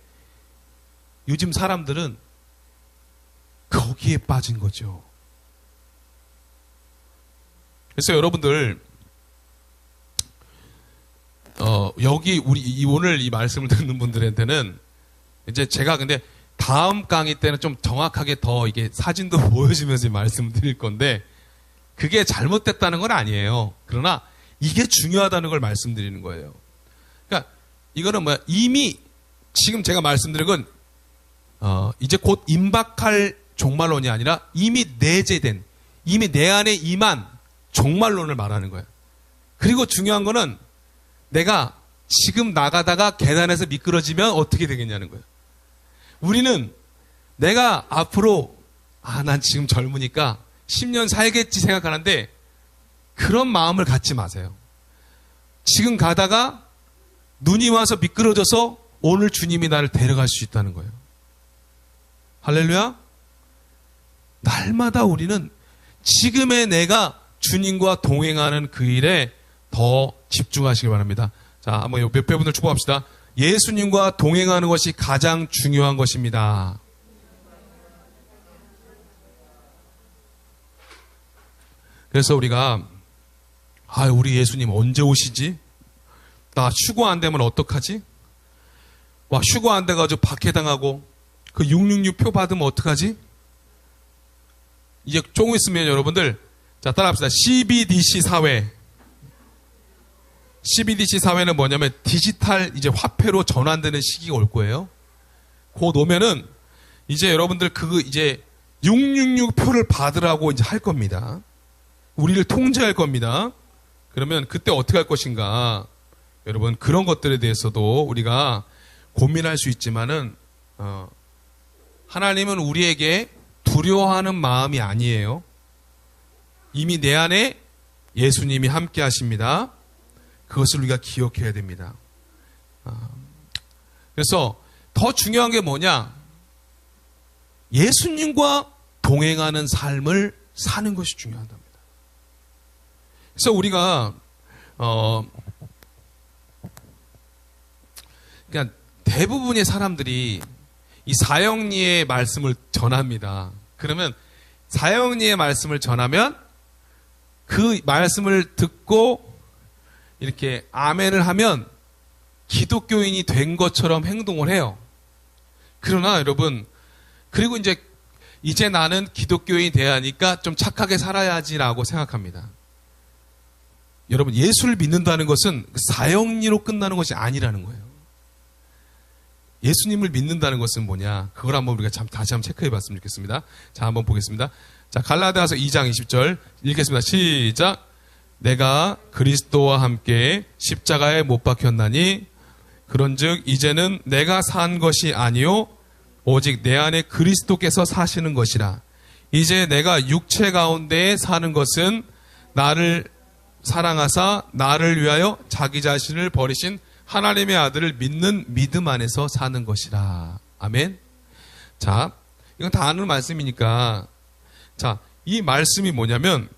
요즘 사람들은 거기에 빠진 거죠. 그래서 여러분들 여기 오늘 이 말씀을 듣는 분들한테는 이제 제가 근데 다음 강의 때는 좀 정확하게 더 이게 사진도 보여주면서 말씀을 드릴 건데, 그게 잘못됐다는 건 아니에요. 그러나 이게 중요하다는 걸 말씀드리는 거예요. 그러니까 이거는 뭐야? 이미 지금 제가 말씀드린 건 이제 곧 임박할 종말론이 아니라 이미 내재된, 이미 내 안에 임한 종말론을 말하는 거예요. 그리고 중요한 거는 내가 지금 나가다가 계단에서 미끄러지면 어떻게 되겠냐는 거예요. 우리는 내가 앞으로 난 지금 젊으니까 10년 살겠지 생각하는데 그런 마음을 갖지 마세요. 지금 가다가 눈이 와서 미끄러져서 오늘 주님이 나를 데려갈 수 있다는 거예요. 할렐루야. 날마다 우리는 지금의 내가 주님과 동행하는 그 일에 더 집중하시기 바랍니다. 자, 한번 옆에 분들 축복합시다. 예수님과 동행하는 것이 가장 중요한 것입니다. 그래서 우리가 우리 예수님 언제 오시지? 나 휴거 안 되면 어떡하지? 휴거 안 돼가지고 박해당하고 그 666표 받으면 어떡하지? 이제 조금 있으면 여러분들, 자, 따라합시다. CBDC 사회. CBDC 사회는 뭐냐면 디지털 이제 화폐로 전환되는 시기가 올 거예요. 곧 오면은 이제 여러분들 이제 666표를 받으라고 이제 할 겁니다. 우리를 통제할 겁니다. 그러면 그때 어떻게 할 것인가? 여러분, 그런 것들에 대해서도 우리가 고민할 수 있지만은, 하나님은 우리에게 두려워하는 마음이 아니에요. 이미 내 안에 예수님이 함께 하십니다. 그것을 우리가 기억해야 됩니다. 그래서 더 중요한 게 뭐냐? 예수님과 동행하는 삶을 사는 것이 중요하답니다. 그래서 우리가 그러니까 대부분의 사람들이 이 사형리의 말씀을 전합니다. 그러면 사형리의 말씀을 전하면 그 말씀을 듣고 이렇게 아멘을 하면 기독교인이 된 것처럼 행동을 해요. 그러나 여러분, 그리고 이제 나는 기독교인이 돼야 하니까 좀 착하게 살아야지라고 생각합니다. 여러분, 예수를 믿는다는 것은 사형리로 끝나는 것이 아니라는 거예요. 예수님을 믿는다는 것은 뭐냐? 그걸 한번 우리가 다시 한번 체크해 봤으면 좋겠습니다. 자, 한번 보겠습니다. 자, 갈라디아서 2장 20절 읽겠습니다. 시작. 내가 그리스도와 함께 십자가에 못 박혔나니 그런즉 이제는 내가 산 것이 아니요 오직 내 안에 그리스도께서 사시는 것이라. 이제 내가 육체 가운데에 사는 것은 나를 사랑하사 나를 위하여 자기 자신을 버리신 하나님의 아들을 믿는 믿음 안에서 사는 것이라. 아멘. 자, 이건 다 아는 말씀이니까. 자, 이 말씀이 뭐냐면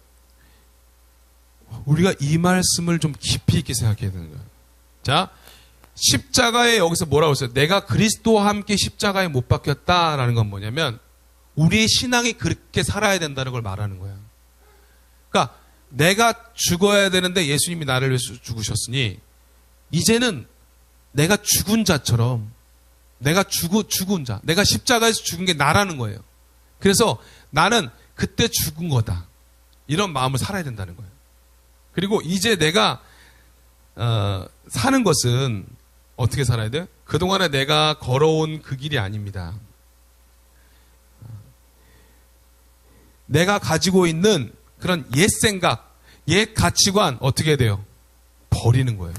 우리가 이 말씀을 좀 깊이 있게 생각해야 되는 거예요. 자, 십자가에 여기서 뭐라고 했어요? 내가 그리스도와 함께 십자가에 못 박혔다라는 건 뭐냐면 우리의 신앙이 그렇게 살아야 된다는 걸 말하는 거예요. 그러니까 내가 죽어야 되는데 예수님이 나를 위해서 죽으셨으니 이제는 내가 죽은 자처럼 내가 죽은 자, 내가 십자가에서 죽은 게 나라는 거예요. 그래서 나는 그때 죽은 거다. 이런 마음을 살아야 된다는 거예요. 그리고 이제 내가 사는 것은 어떻게 살아야 돼요? 그동안에 내가 걸어온 그 길이 아닙니다. 내가 가지고 있는 그런 옛 생각, 옛 가치관 어떻게 돼요? 버리는 거예요.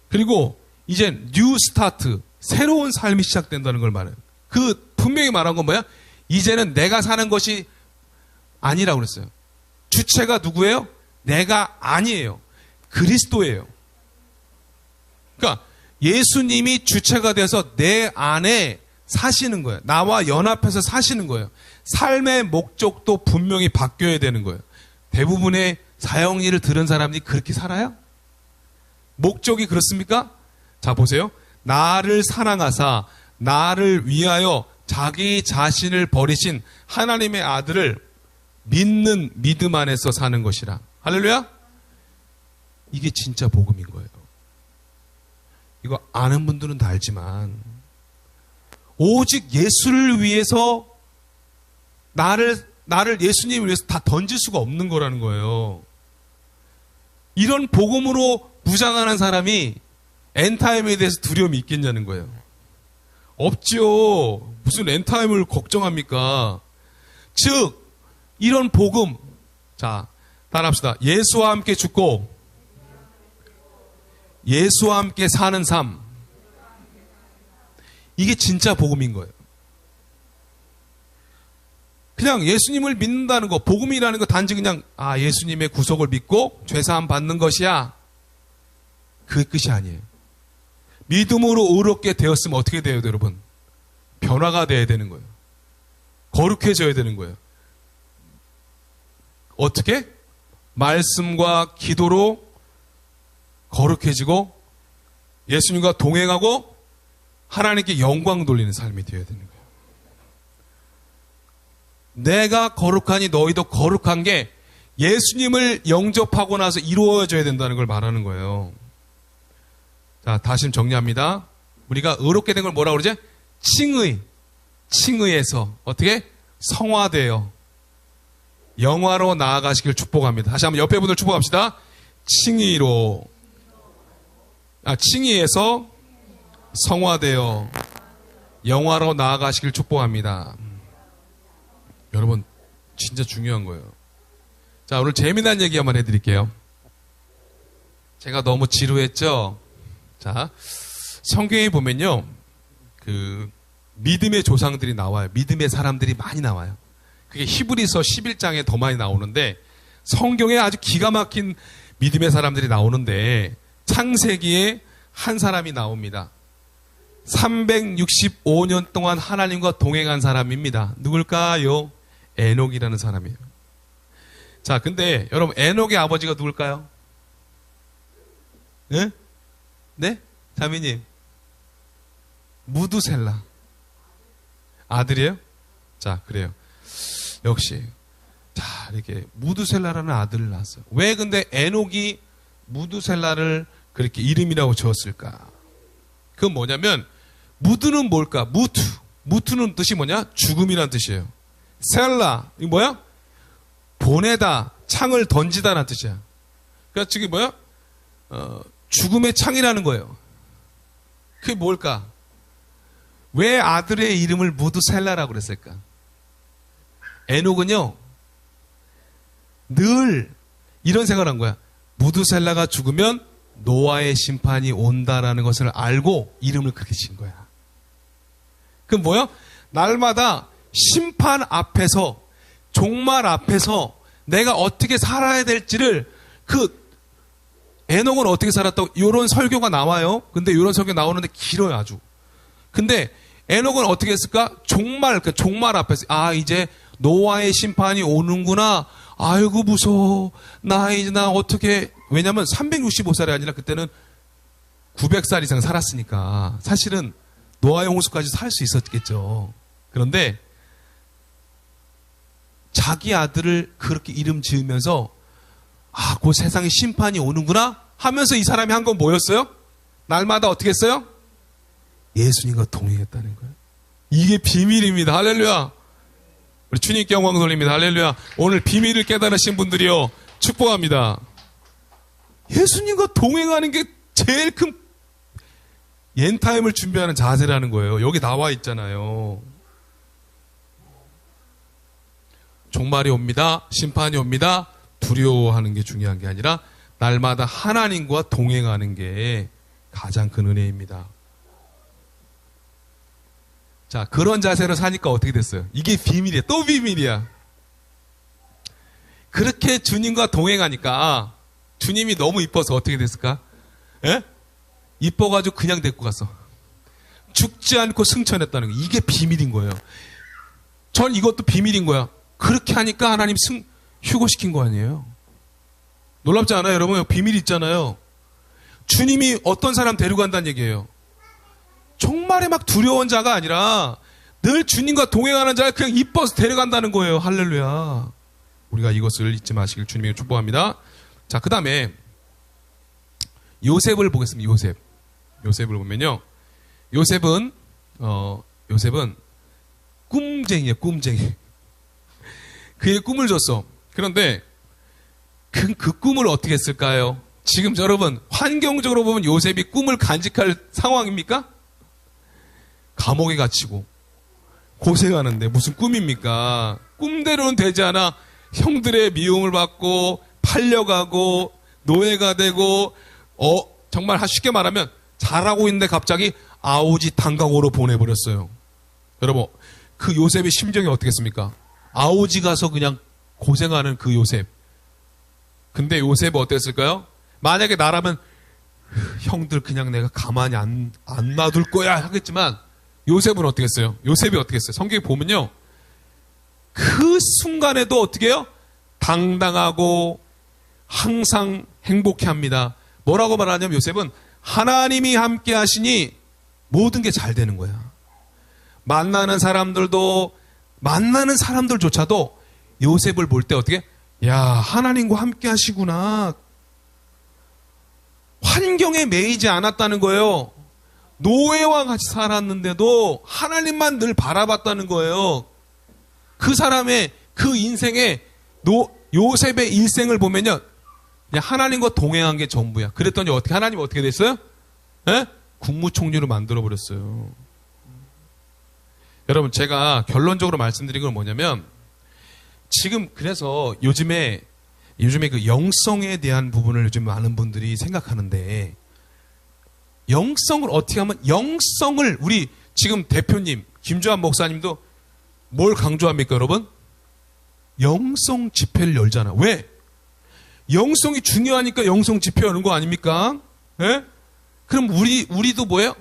그리고 이제 뉴 스타트, 새로운 삶이 시작된다는 걸 말해요. 그 분명히 말한 건 뭐야? 이제는 내가 사는 것이 아니라고 그랬어요. 주체가 누구예요? 내가 아니에요. 그리스도예요. 그러니까 예수님이 주체가 돼서 내 안에 사시는 거예요. 나와 연합해서 사시는 거예요. 삶의 목적도 분명히 바뀌어야 되는 거예요. 대부분의 사형리를 들은 사람들이 그렇게 살아요? 목적이 그렇습니까? 자, 보세요. 나를 사랑하사 나를 위하여 자기 자신을 버리신 하나님의 아들을 믿는 믿음 안에서 사는 것이라. 할렐루야? 이게 진짜 복음인 거예요. 이거 아는 분들은 다 알지만 오직 예수를 위해서 나를 예수님을 위해서 다 던질 수가 없는 거라는 거예요. 이런 복음으로 무장하는 사람이 엔타임에 대해서 두려움이 있겠냐는 거예요. 없지요. 무슨 엔타임을 걱정합니까? 즉 이런 복음, 자, 따라합시다. 예수와 함께 죽고 예수와 함께 사는 삶, 이게 진짜 복음인 거예요. 그냥 예수님을 믿는다는 거, 복음이라는 거 단지 그냥 예수님의 구속을 믿고 죄사함 받는 것이야, 그게 끝이 아니에요. 믿음으로 의롭게 되었으면 어떻게 돼요, 여러분? 변화가 돼야 되는 거예요. 거룩해져야 되는 거예요. 어떻게? 말씀과 기도로 거룩해지고 예수님과 동행하고 하나님께 영광 돌리는 삶이 되어야 되는 거예요. 내가 거룩하니 너희도 거룩한 게 예수님을 영접하고 나서 이루어져야 된다는 걸 말하는 거예요. 자, 다시 정리합니다. 우리가 의롭게 된 걸 뭐라고 그러지? 칭의에서 어떻게? 성화되어 영화로 나아가시길 축복합니다. 다시 한번 옆에 분들 축복합시다. 칭의에서 성화되어 영화로 나아가시길 축복합니다. 여러분, 진짜 중요한 거예요. 자, 오늘 재미난 얘기 한번 해드릴게요. 제가 너무 지루했죠? 자, 성경에 보면요. 믿음의 조상들이 나와요. 믿음의 사람들이 많이 나와요. 그게 히브리서 11장에 더 많이 나오는데, 성경에 아주 기가 막힌 믿음의 사람들이 나오는데, 창세기에 한 사람이 나옵니다. 365년 동안 하나님과 동행한 사람입니다. 누굴까요? 에녹이라는 사람이에요. 자, 근데 여러분, 에녹의 아버지가 누굴까요? 네? 네? 자매님. 무두셀라. 아들이에요? 자, 그래요. 역시. 자, 이렇게 무두셀라라는 아들을 낳았어요. 왜 근데 에녹이 무두셀라를 그렇게 이름이라고 지었을까? 그건 뭐냐면, 무두는 뭘까? 무투는 뜻이 뭐냐? 죽음이라는 뜻이에요. 셀라, 이거 뭐야? 보내다, 창을 던지다라는 뜻이야. 그러니까 지금 뭐야? 죽음의 창이라는 거예요. 그게 뭘까? 왜 아들의 이름을 무두셀라라고 그랬을까? 에녹은요, 늘 이런 생각을 한 거야. 무두셀라가 죽으면 노아의 심판이 온다라는 것을 알고 이름을 그렇게 지은 거야. 그럼 뭐야? 날마다 심판 앞에서, 종말 앞에서 내가 어떻게 살아야 될지를, 에녹은 어떻게 살았다고, 이런 설교가 나와요. 근데 이런 설교 나오는데 길어요, 아주. 근데 에녹은 어떻게 했을까? 종말 앞에서, 이제 노아의 심판이 오는구나. 아이고, 무서워. 나 어떻게, 왜냐면 365살이 아니라 그때는 900살 이상 살았으니까 사실은 노아의 홍수까지 살 수 있었겠죠. 그런데 자기 아들을 그렇게 이름 지으면서 그 세상에 심판이 오는구나 하면서 이 사람이 한 건 뭐였어요? 날마다 어떻게 했어요? 예수님과 동행했다는 거예요. 이게 비밀입니다. 할렐루야. 우리 주님께 영광 돌립니다. 할렐루야. 오늘 비밀을 깨달으신 분들이요, 축복합니다. 예수님과 동행하는 게 제일 큰 엔타임을 준비하는 자세라는 거예요. 여기 나와 있잖아요. 종말이 옵니다. 심판이 옵니다. 두려워하는 게 중요한 게 아니라 날마다 하나님과 동행하는 게 가장 큰 은혜입니다. 자, 그런 자세로 사니까 어떻게 됐어요? 이게 비밀이야. 또 비밀이야. 그렇게 주님과 동행하니까 주님이 너무 이뻐서 어떻게 됐을까? 예? 이뻐가지고 그냥 데리고 갔어. 죽지 않고 승천했다는 거. 이게 비밀인 거예요. 전 이것도 비밀인 거야. 그렇게 하니까 하나님 휴거시킨 거 아니에요? 놀랍지 않아요, 여러분? 비밀 있잖아요. 주님이 어떤 사람 데려간다는 얘기예요. 정말에 막 두려운 자가 아니라 늘 주님과 동행하는 자가 그냥 이뻐서 데려간다는 거예요. 할렐루야. 우리가 이것을 잊지 마시길 주님이 축복합니다. 자, 그 다음에 요셉을 보겠습니다. 요셉을 보면요, 요셉은 꿈쟁이에요. 꿈쟁이. 그의 꿈을 줬어. 그런데 그 꿈을 어떻게 했을까요? 지금 여러분, 환경적으로 보면 요셉이 꿈을 간직할 상황입니까? 감옥에 갇히고 고생하는데 무슨 꿈입니까? 꿈대로는 되지 않아. 형들의 미움을 받고 팔려가고 노예가 되고, 정말 쉽게 말하면 잘하고 있는데 갑자기 아우지 단각으로 보내버렸어요. 여러분, 그 요셉의 심정이 어떻겠습니까? 아우지 가서 그냥 고생하는 그 요셉. 근데 요셉은 어땠을까요? 만약에 나라면 형들 그냥 내가 가만히 안 놔둘 거야 하겠지만, 요셉은 어떻게 했어요? 요셉이 어떻게 했어요? 성경에 보면요, 그 순간에도 어떻게 해요? 당당하고 항상 행복해 합니다. 뭐라고 말하냐면, 요셉은 하나님이 함께 하시니 모든 게 잘 되는 거야. 만나는 사람들조차도 요셉을 볼 때 어떻게? 야, 하나님과 함께 하시구나. 환경에 매이지 않았다는 거예요. 노예와 같이 살았는데도 하나님만 늘 바라봤다는 거예요. 그 사람의 그 인생에 요셉의 일생을 보면요, 그냥 하나님과 동행한 게 전부야. 그랬더니 하나님 어떻게 됐어요? 에? 국무총리로 만들어버렸어요. 여러분, 제가 결론적으로 말씀드린 건 뭐냐면, 지금 그래서 요즘에 요즘에 그 영성에 대한 부분을 요즘 많은 분들이 생각하는데, 영성을 어떻게 하면, 영성을 우리 지금 대표님 김주환 목사님도 뭘 강조합니까, 여러분? 영성 집회를 열잖아. 왜? 영성이 중요하니까 영성 집회 여는 거 아닙니까? 예? 그럼 우리도 뭐예요?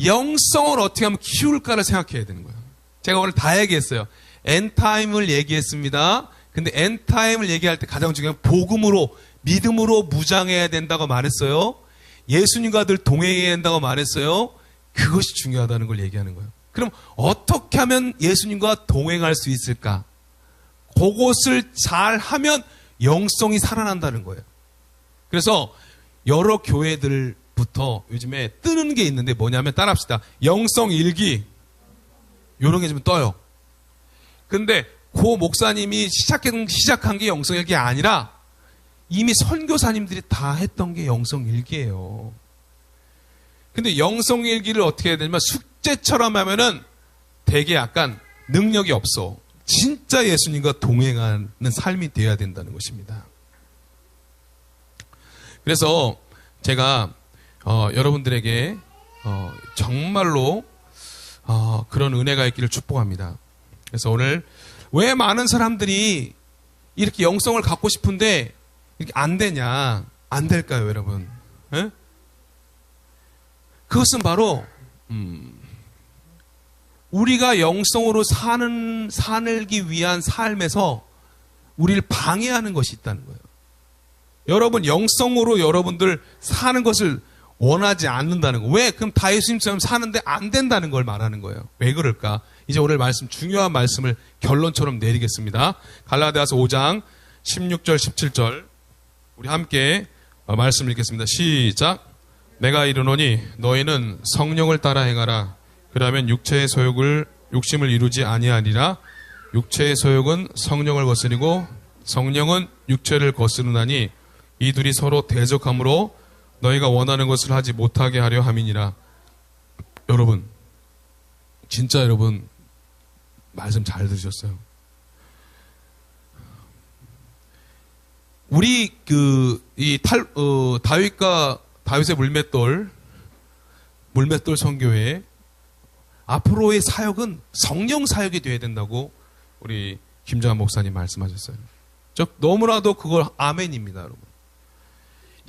영성을 어떻게 하면 키울까를 생각해야 되는 거예요. 제가 오늘 다 얘기했어요. 엔타임을 얘기했습니다. 근데 엔타임을 얘기할 때 가장 중요한 복음으로, 믿음으로 무장해야 된다고 말했어요. 예수님과 늘 동행해야 된다고 말했어요. 그것이 중요하다는 걸 얘기하는 거예요. 그럼 어떻게 하면 예수님과 동행할 수 있을까? 그것을 잘 하면 영성이 살아난다는 거예요. 그래서 여러 교회들부터 요즘에 뜨는 게 있는데 뭐냐면, 따라합시다. 영성 일기. 요런 게 좀 떠요. 근데 고 목사님이 시작한 게 영성 일기가 아니라 이미 선교사님들이 다 했던 게 영성 일기예요. 근데 영성 일기를 어떻게 해야 되냐면, 숙제처럼 하면은 되게 약간 능력이 없어. 진짜 예수님과 동행하는 삶이 되어야 된다는 것입니다. 그래서 제가 여러분들에게 정말로 그런 은혜가 있기를 축복합니다. 그래서 오늘 왜 많은 사람들이 이렇게 영성을 갖고 싶은데 이렇게 안 되냐, 안 될까요, 여러분? 에? 그것은 바로 우리가 영성으로 살기 위한 삶에서 우리를 방해하는 것이 있다는 거예요. 여러분, 영성으로 여러분들 사는 것을 원하지 않는다는 거예요. 왜? 그럼 다 예수님처럼 사는데 안 된다는 걸 말하는 거예요. 왜 그럴까? 이제 오늘 말씀, 중요한 말씀을 결론처럼 내리겠습니다. 갈라디아서 5장 16절 17절 우리 함께 말씀 읽겠습니다. 시작. 내가 이르노니 너희는 성령을 따라 행하라. 그러면 육체의 욕심을 이루지 아니하리라. 육체의 소욕은 성령을 거스리고 성령은 육체를 거스르나니 이 둘이 서로 대적하므로 너희가 원하는 것을 하지 못하게 하려 함이니라. 여러분, 진짜 여러분 말씀 잘 들으셨어요? 우리 다윗의 물맷돌 선교회 앞으로의 사역은 성령 사역이 되어야 된다고 우리 김정한 목사님 말씀하셨어요. 너무나도 그걸 아멘입니다, 여러분.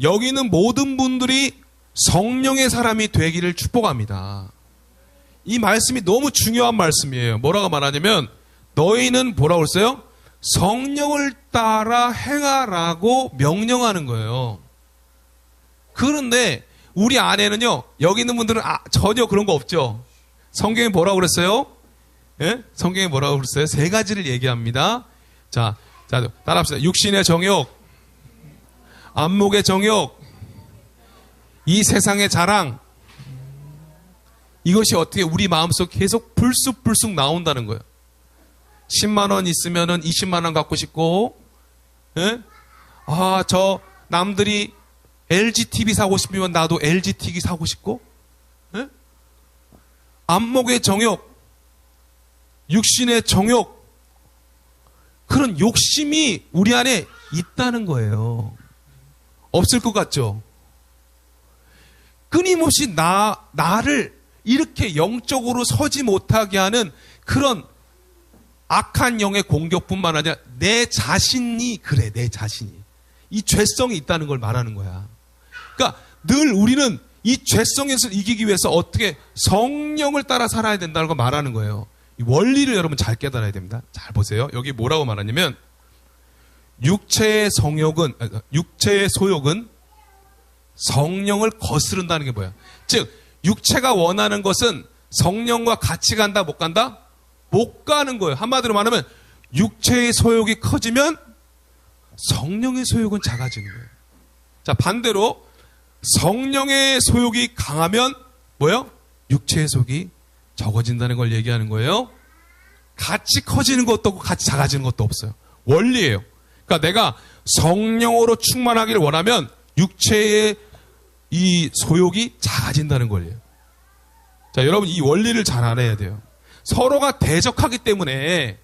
여기 있는 모든 분들이 성령의 사람이 되기를 축복합니다. 이 말씀이 너무 중요한 말씀이에요. 뭐라고 말하냐면, 너희는 뭐라고 했어요? 성령을 따라 행하라고 명령하는 거예요. 그런데 우리 안에는요, 여기 있는 분들은 전혀 그런 거 없죠. 성경에 뭐라고 그랬어요? 예? 성경에 뭐라고 그랬어요? 세 가지를 얘기합니다. 자, 따라합시다. 육신의 정욕, 안목의 정욕, 이 세상의 자랑. 이것이 어떻게 우리 마음속 계속 불쑥불쑥 나온다는 거예요. 10만 원 있으면은 20만 원 갖고 싶고, 예? 저 남들이 LG TV 사고 싶으면 나도 LG TV 사고 싶고, 예? 안목의 정욕, 육신의 정욕, 그런 욕심이 우리 안에 있다는 거예요. 없을 것 같죠? 끊임없이 나를 이렇게 영적으로 서지 못하게 하는 그런 악한 영의 공격뿐만 아니라 내 자신이 그래, 내 자신이. 이 죄성이 있다는 걸 말하는 거야. 그러니까 늘 우리는 이 죄성에서 이기기 위해서 어떻게 성령을 따라 살아야 된다는 걸 말하는 거예요. 이 원리를 여러분 잘 깨달아야 됩니다. 잘 보세요. 여기 뭐라고 말하냐면, 육체의 소욕은 성령을 거스른다는 게 뭐야? 즉, 육체가 원하는 것은 성령과 같이 간다, 못 간다? 못 가는 거예요. 한마디로 말하면, 육체의 소욕이 커지면 성령의 소욕은 작아지는 거예요. 자, 반대로 성령의 소욕이 강하면 뭐예요? 육체의 소욕이 적어진다는 걸 얘기하는 거예요. 같이 커지는 것도 없고 같이 작아지는 것도 없어요. 원리예요. 그러니까 내가 성령으로 충만하기를 원하면 육체의 이 소욕이 작아진다는 거예요. 자, 여러분 이 원리를 잘 알아야 돼요. 서로가 대적하기 때문에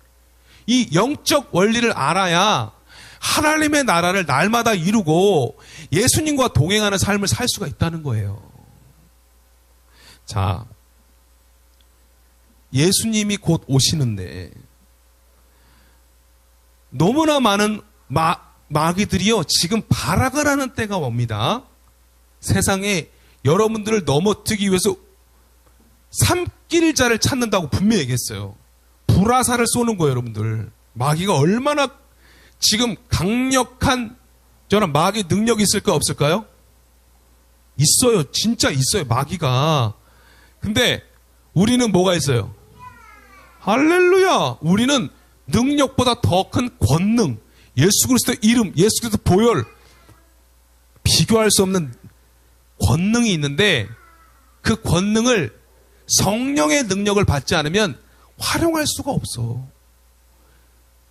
이 영적 원리를 알아야 하나님의 나라를 날마다 이루고 예수님과 동행하는 삶을 살 수가 있다는 거예요. 자, 예수님이 곧 오시는데 너무나 많은 마귀들이요, 지금 발악을 하는 때가 옵니다. 세상에 여러분들을 넘어뜨기 위해서 산길자를 찾는다고 분명히 얘기했어요. 불화살을 쏘는 거예요, 여러분들. 마귀가 얼마나 지금 강력한 저런 마귀 능력이 있을까 없을까요? 있어요. 진짜 있어요, 마귀가. 근데 우리는 뭐가 있어요? 할렐루야! 우리는 능력보다 더 큰 권능, 예수 그리스도의 이름, 예수 그리스도 보혈, 비교할 수 없는 권능이 있는데 그 권능을 성령의 능력을 받지 않으면 활용할 수가 없어.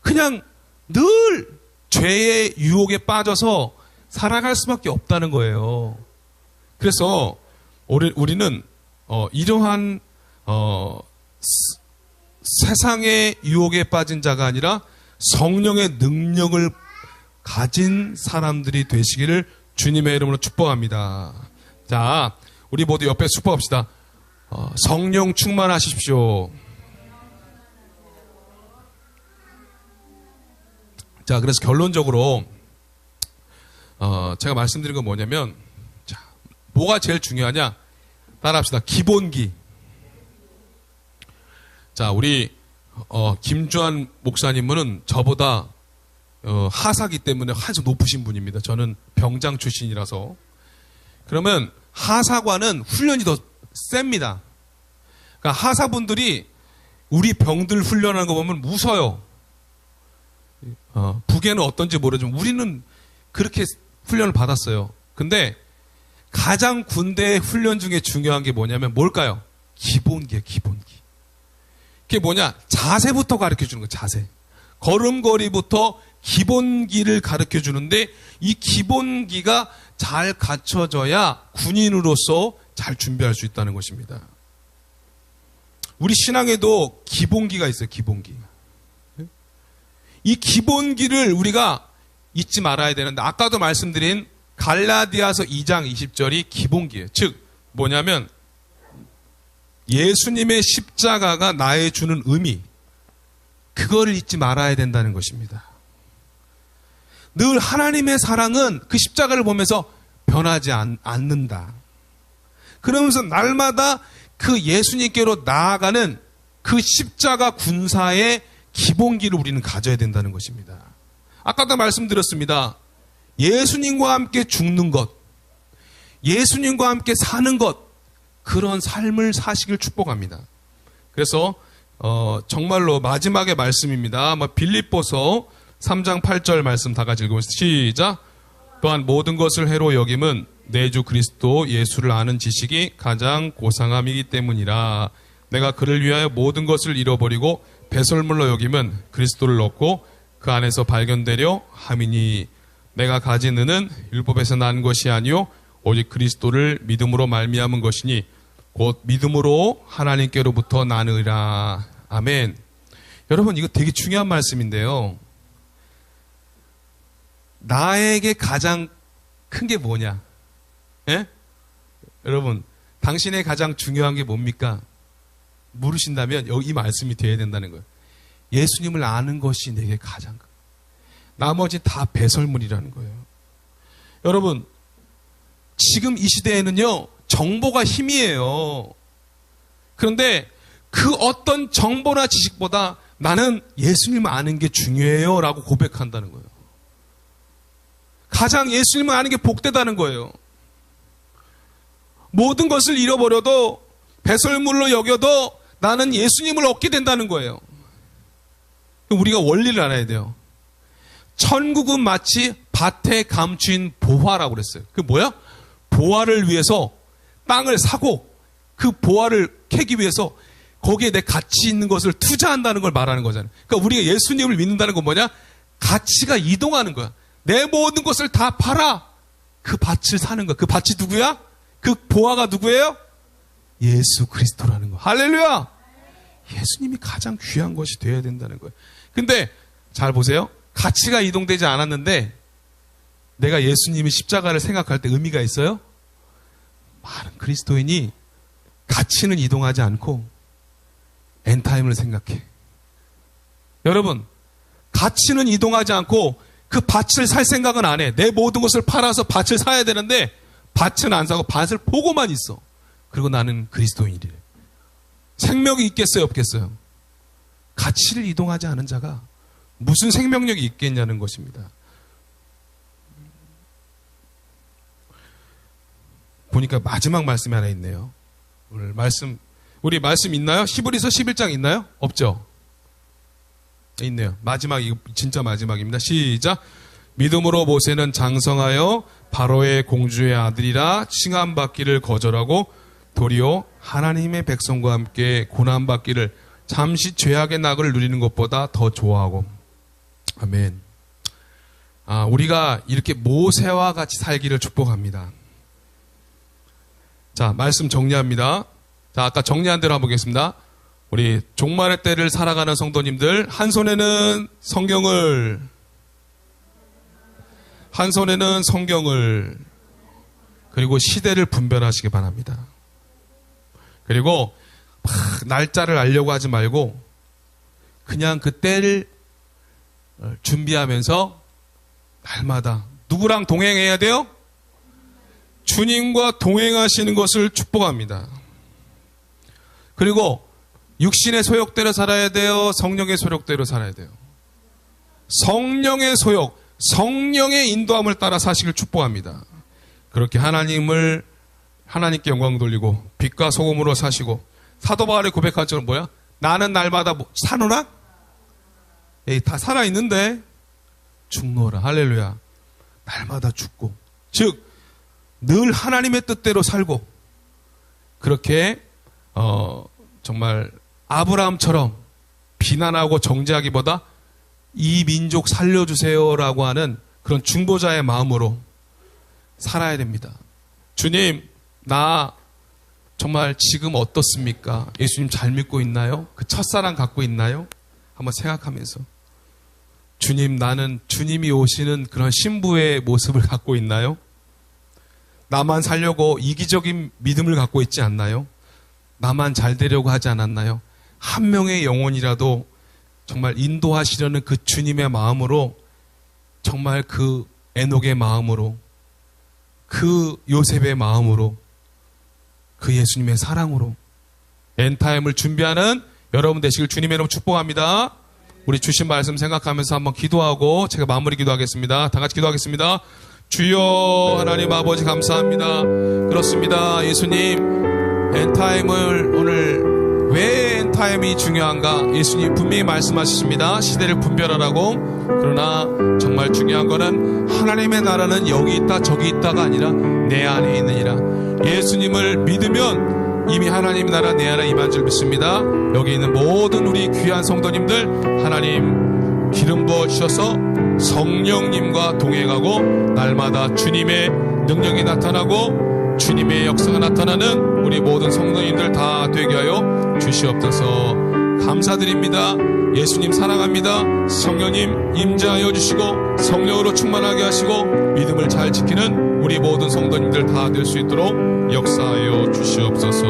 그냥 늘 죄의 유혹에 빠져서 살아갈 수밖에 없다는 거예요. 그래서 우리는 이러한 세상의 유혹에 빠진 자가 아니라 성령의 능력을 가진 사람들이 되시기를 주님의 이름으로 축복합니다. 자, 우리 모두 옆에 축복합시다. 성령 충만하십시오. 자, 그래서 결론적으로 제가 말씀드린 건 뭐냐면, 자, 뭐가 제일 중요하냐? 따라합시다. 기본기. 자, 우리 김주한 목사님은 저보다 하사기 때문에 한참 높으신 분입니다. 저는 병장 출신이라서. 그러면 하사관은 훈련이 더 셉니다. 그러니까 하사분들이 우리 병들 훈련하는 거 보면 무서워요. 북에는 어떤지 모르지만 우리는 그렇게 훈련을 받았어요. 근데 가장 군대 훈련 중에 중요한 게 뭐냐면 뭘까요? 기본기예요, 기본기. 그게 뭐냐? 자세부터 가르쳐 주는 거예요, 자세. 걸음걸이부터 기본기를 가르쳐 주는데 이 기본기가 잘 갖춰져야 군인으로서 잘 준비할 수 있다는 것입니다. 우리 신앙에도 기본기가 있어요, 기본기. 이 기본기를 우리가 잊지 말아야 되는데 아까도 말씀드린 갈라디아서 2장 20절이 기본기예요. 즉 뭐냐면 예수님의 십자가가 나의 주는 의미, 그거를 잊지 말아야 된다는 것입니다. 늘 하나님의 사랑은 그 십자가를 보면서 변하지 않는다. 그러면서 날마다 그 예수님께로 나아가는 그 십자가 군사의 기본기를 우리는 가져야 된다는 것입니다. 아까도 말씀드렸습니다. 예수님과 함께 죽는 것, 예수님과 함께 사는 것, 그런 삶을 사시길 축복합니다. 그래서 정말로 마지막의 말씀입니다. 빌립보서 3장 8절 말씀 다 같이 읽어보시죠. 시작. 또한 모든 것을 해로 여김은 내 주 그리스도 예수를 아는 지식이 가장 고상함이기 때문이라. 내가 그를 위하여 모든 것을 잃어버리고 배설물로 여김은 그리스도를 얻고 그 안에서 발견되려 함이니 내가 가진 은은 율법에서 난 것이 아니요 오직 그리스도를 믿음으로 말미암은 것이니 곧 믿음으로 하나님께로부터 나느니라. 아멘. 여러분, 이거 되게 중요한 말씀인데요. 나에게 가장 큰 게 뭐냐? 예? 여러분, 당신의 가장 중요한 게 뭡니까? 물으신다면 이 말씀이 돼야 된다는 거예요. 예수님을 아는 것이 내게 가장 큰. 나머지 다 배설물이라는 거예요. 여러분, 지금 이 시대에는요, 정보가 힘이에요. 그런데 그 어떤 정보나 지식보다 나는 예수님을 아는 게 중요해요 라고 고백한다는 거예요. 가장 예수님을 아는 게 복되다는 거예요. 모든 것을 잃어버려도 배설물로 여겨도 나는 예수님을 얻게 된다는 거예요. 우리가 원리를 알아야 돼요. 천국은 마치 밭에 감추인 보화라고 그랬어요. 그 뭐야? 보화를 위해서 땅을 사고 그 보화를 캐기 위해서 거기에 내 가치 있는 것을 투자한다는 걸 말하는 거잖아요. 그러니까 우리가 예수님을 믿는다는 건 뭐냐? 가치가 이동하는 거야. 내 모든 것을 다 팔아 그 밭을 사는 거야. 그 밭이 누구야? 그 보화가 누구예요? 예수 그리스도라는 거. 할렐루야! 예수님이 가장 귀한 것이 되어야 된다는 거예요. 근데 잘 보세요. 가치가 이동되지 않았는데 내가 예수님의 십자가를 생각할 때 의미가 있어요? 많은 그리스도인이 가치는 이동하지 않고 엔타임을 생각해. 여러분, 가치는 이동하지 않고 그 밭을 살 생각은 안 해. 내 모든 것을 팔아서 밭을 사야 되는데 밭은 안 사고 밭을 보고만 있어. 그리고 나는 그리스도인이래. 생명이 있겠어요, 없겠어요? 가치를 이동하지 않은 자가 무슨 생명력이 있겠냐는 것입니다. 보니까 마지막 말씀이 하나 있네요. 우리 말씀 있나요? 히브리서 11장 있나요? 없죠? 있네요. 마지막, 이거 진짜 마지막입니다. 시작. 믿음으로 모세는 장성하여 바로의 공주의 아들이라 칭함받기를 거절하고 도리어 하나님의 백성과 함께 고난받기를 잠시 죄악의 낙을 누리는 것보다 더 좋아하고. 아멘. 우리가 이렇게 모세와 같이 살기를 축복합니다. 자, 말씀 정리합니다. 자, 아까 정리한 대로 한번 보겠습니다. 우리 종말의 때를 살아가는 성도님들, 한 손에는 성경을, 그리고 시대를 분별하시기 바랍니다. 그리고 막 날짜를 알려고 하지 말고 그냥 그 때를 준비하면서 날마다 누구랑 동행해야 돼요? 주님과 동행하시는 것을 축복합니다. 그리고 육신의 소욕대로 살아야 돼요? 성령의 소욕대로 살아야 돼요? 성령의 소욕, 성령의 인도함을 따라 사시길 축복합니다. 그렇게 하나님께 영광 돌리고 빛과 소금으로 사시고, 사도 바울이 고백한 것처럼 뭐야? 나는 날마다 사노라? 다 살아있는데 죽노라. 할렐루야. 날마다 죽고, 즉 늘 하나님의 뜻대로 살고, 그렇게 정말 아브라함처럼 비난하고 정죄하기보다 이 민족 살려주세요라고 하는 그런 중보자의 마음으로 살아야 됩니다. 주님, 나 정말 지금 어떻습니까? 예수님 잘 믿고 있나요? 그 첫사랑 갖고 있나요? 한번 생각하면서, 주님, 나는 주님이 오시는 그런 신부의 모습을 갖고 있나요? 나만 살려고 이기적인 믿음을 갖고 있지 않나요? 나만 잘 되려고 하지 않았나요? 한 명의 영혼이라도 정말 인도하시려는 그 주님의 마음으로, 정말 그 에녹의 마음으로, 그 요셉의 마음으로, 그 예수님의 사랑으로 엔타임을 준비하는 여러분 되시길 주님의 이름으로 축복합니다. 우리 주신 말씀 생각하면서 한번 기도하고 제가 마무리 기도하겠습니다. 다 같이 기도하겠습니다. 주여, 하나님 아버지 감사합니다. 그렇습니다. 예수님, 엔타임을 오늘 왜 엔타임이 중요한가? 예수님 분명히 말씀하셨습니다. 시대를 분별하라고. 그러나 정말 중요한 거는 하나님의 나라는 여기 있다 저기 있다가 아니라 내 안에 있느니라. 예수님을 믿으면 이미 하나님 나라 내 안에 임한 줄 믿습니다. 여기 있는 모든 우리 귀한 성도님들, 하나님 기름 부어주셔서 성령님과 동행하고 날마다 주님의 능력이 나타나고 주님의 역사가 나타나는 우리 모든 성도님들 다 되게 하여 주시옵소서. 감사드립니다. 예수님 사랑합니다. 성령님 임재하여 주시고 성령으로 충만하게 하시고 믿음을 잘 지키는 우리 모든 성도님들 다 될 수 있도록 역사하여 주시옵소서.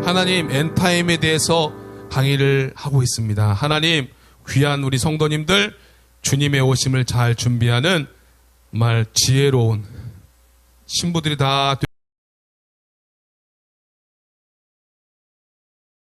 하나님, 엔타임에 대해서 강의를 하고 있습니다. 하나님, 귀한 우리 성도님들 주님의 오심을 잘 준비하는 정말 지혜로운 신부들이 다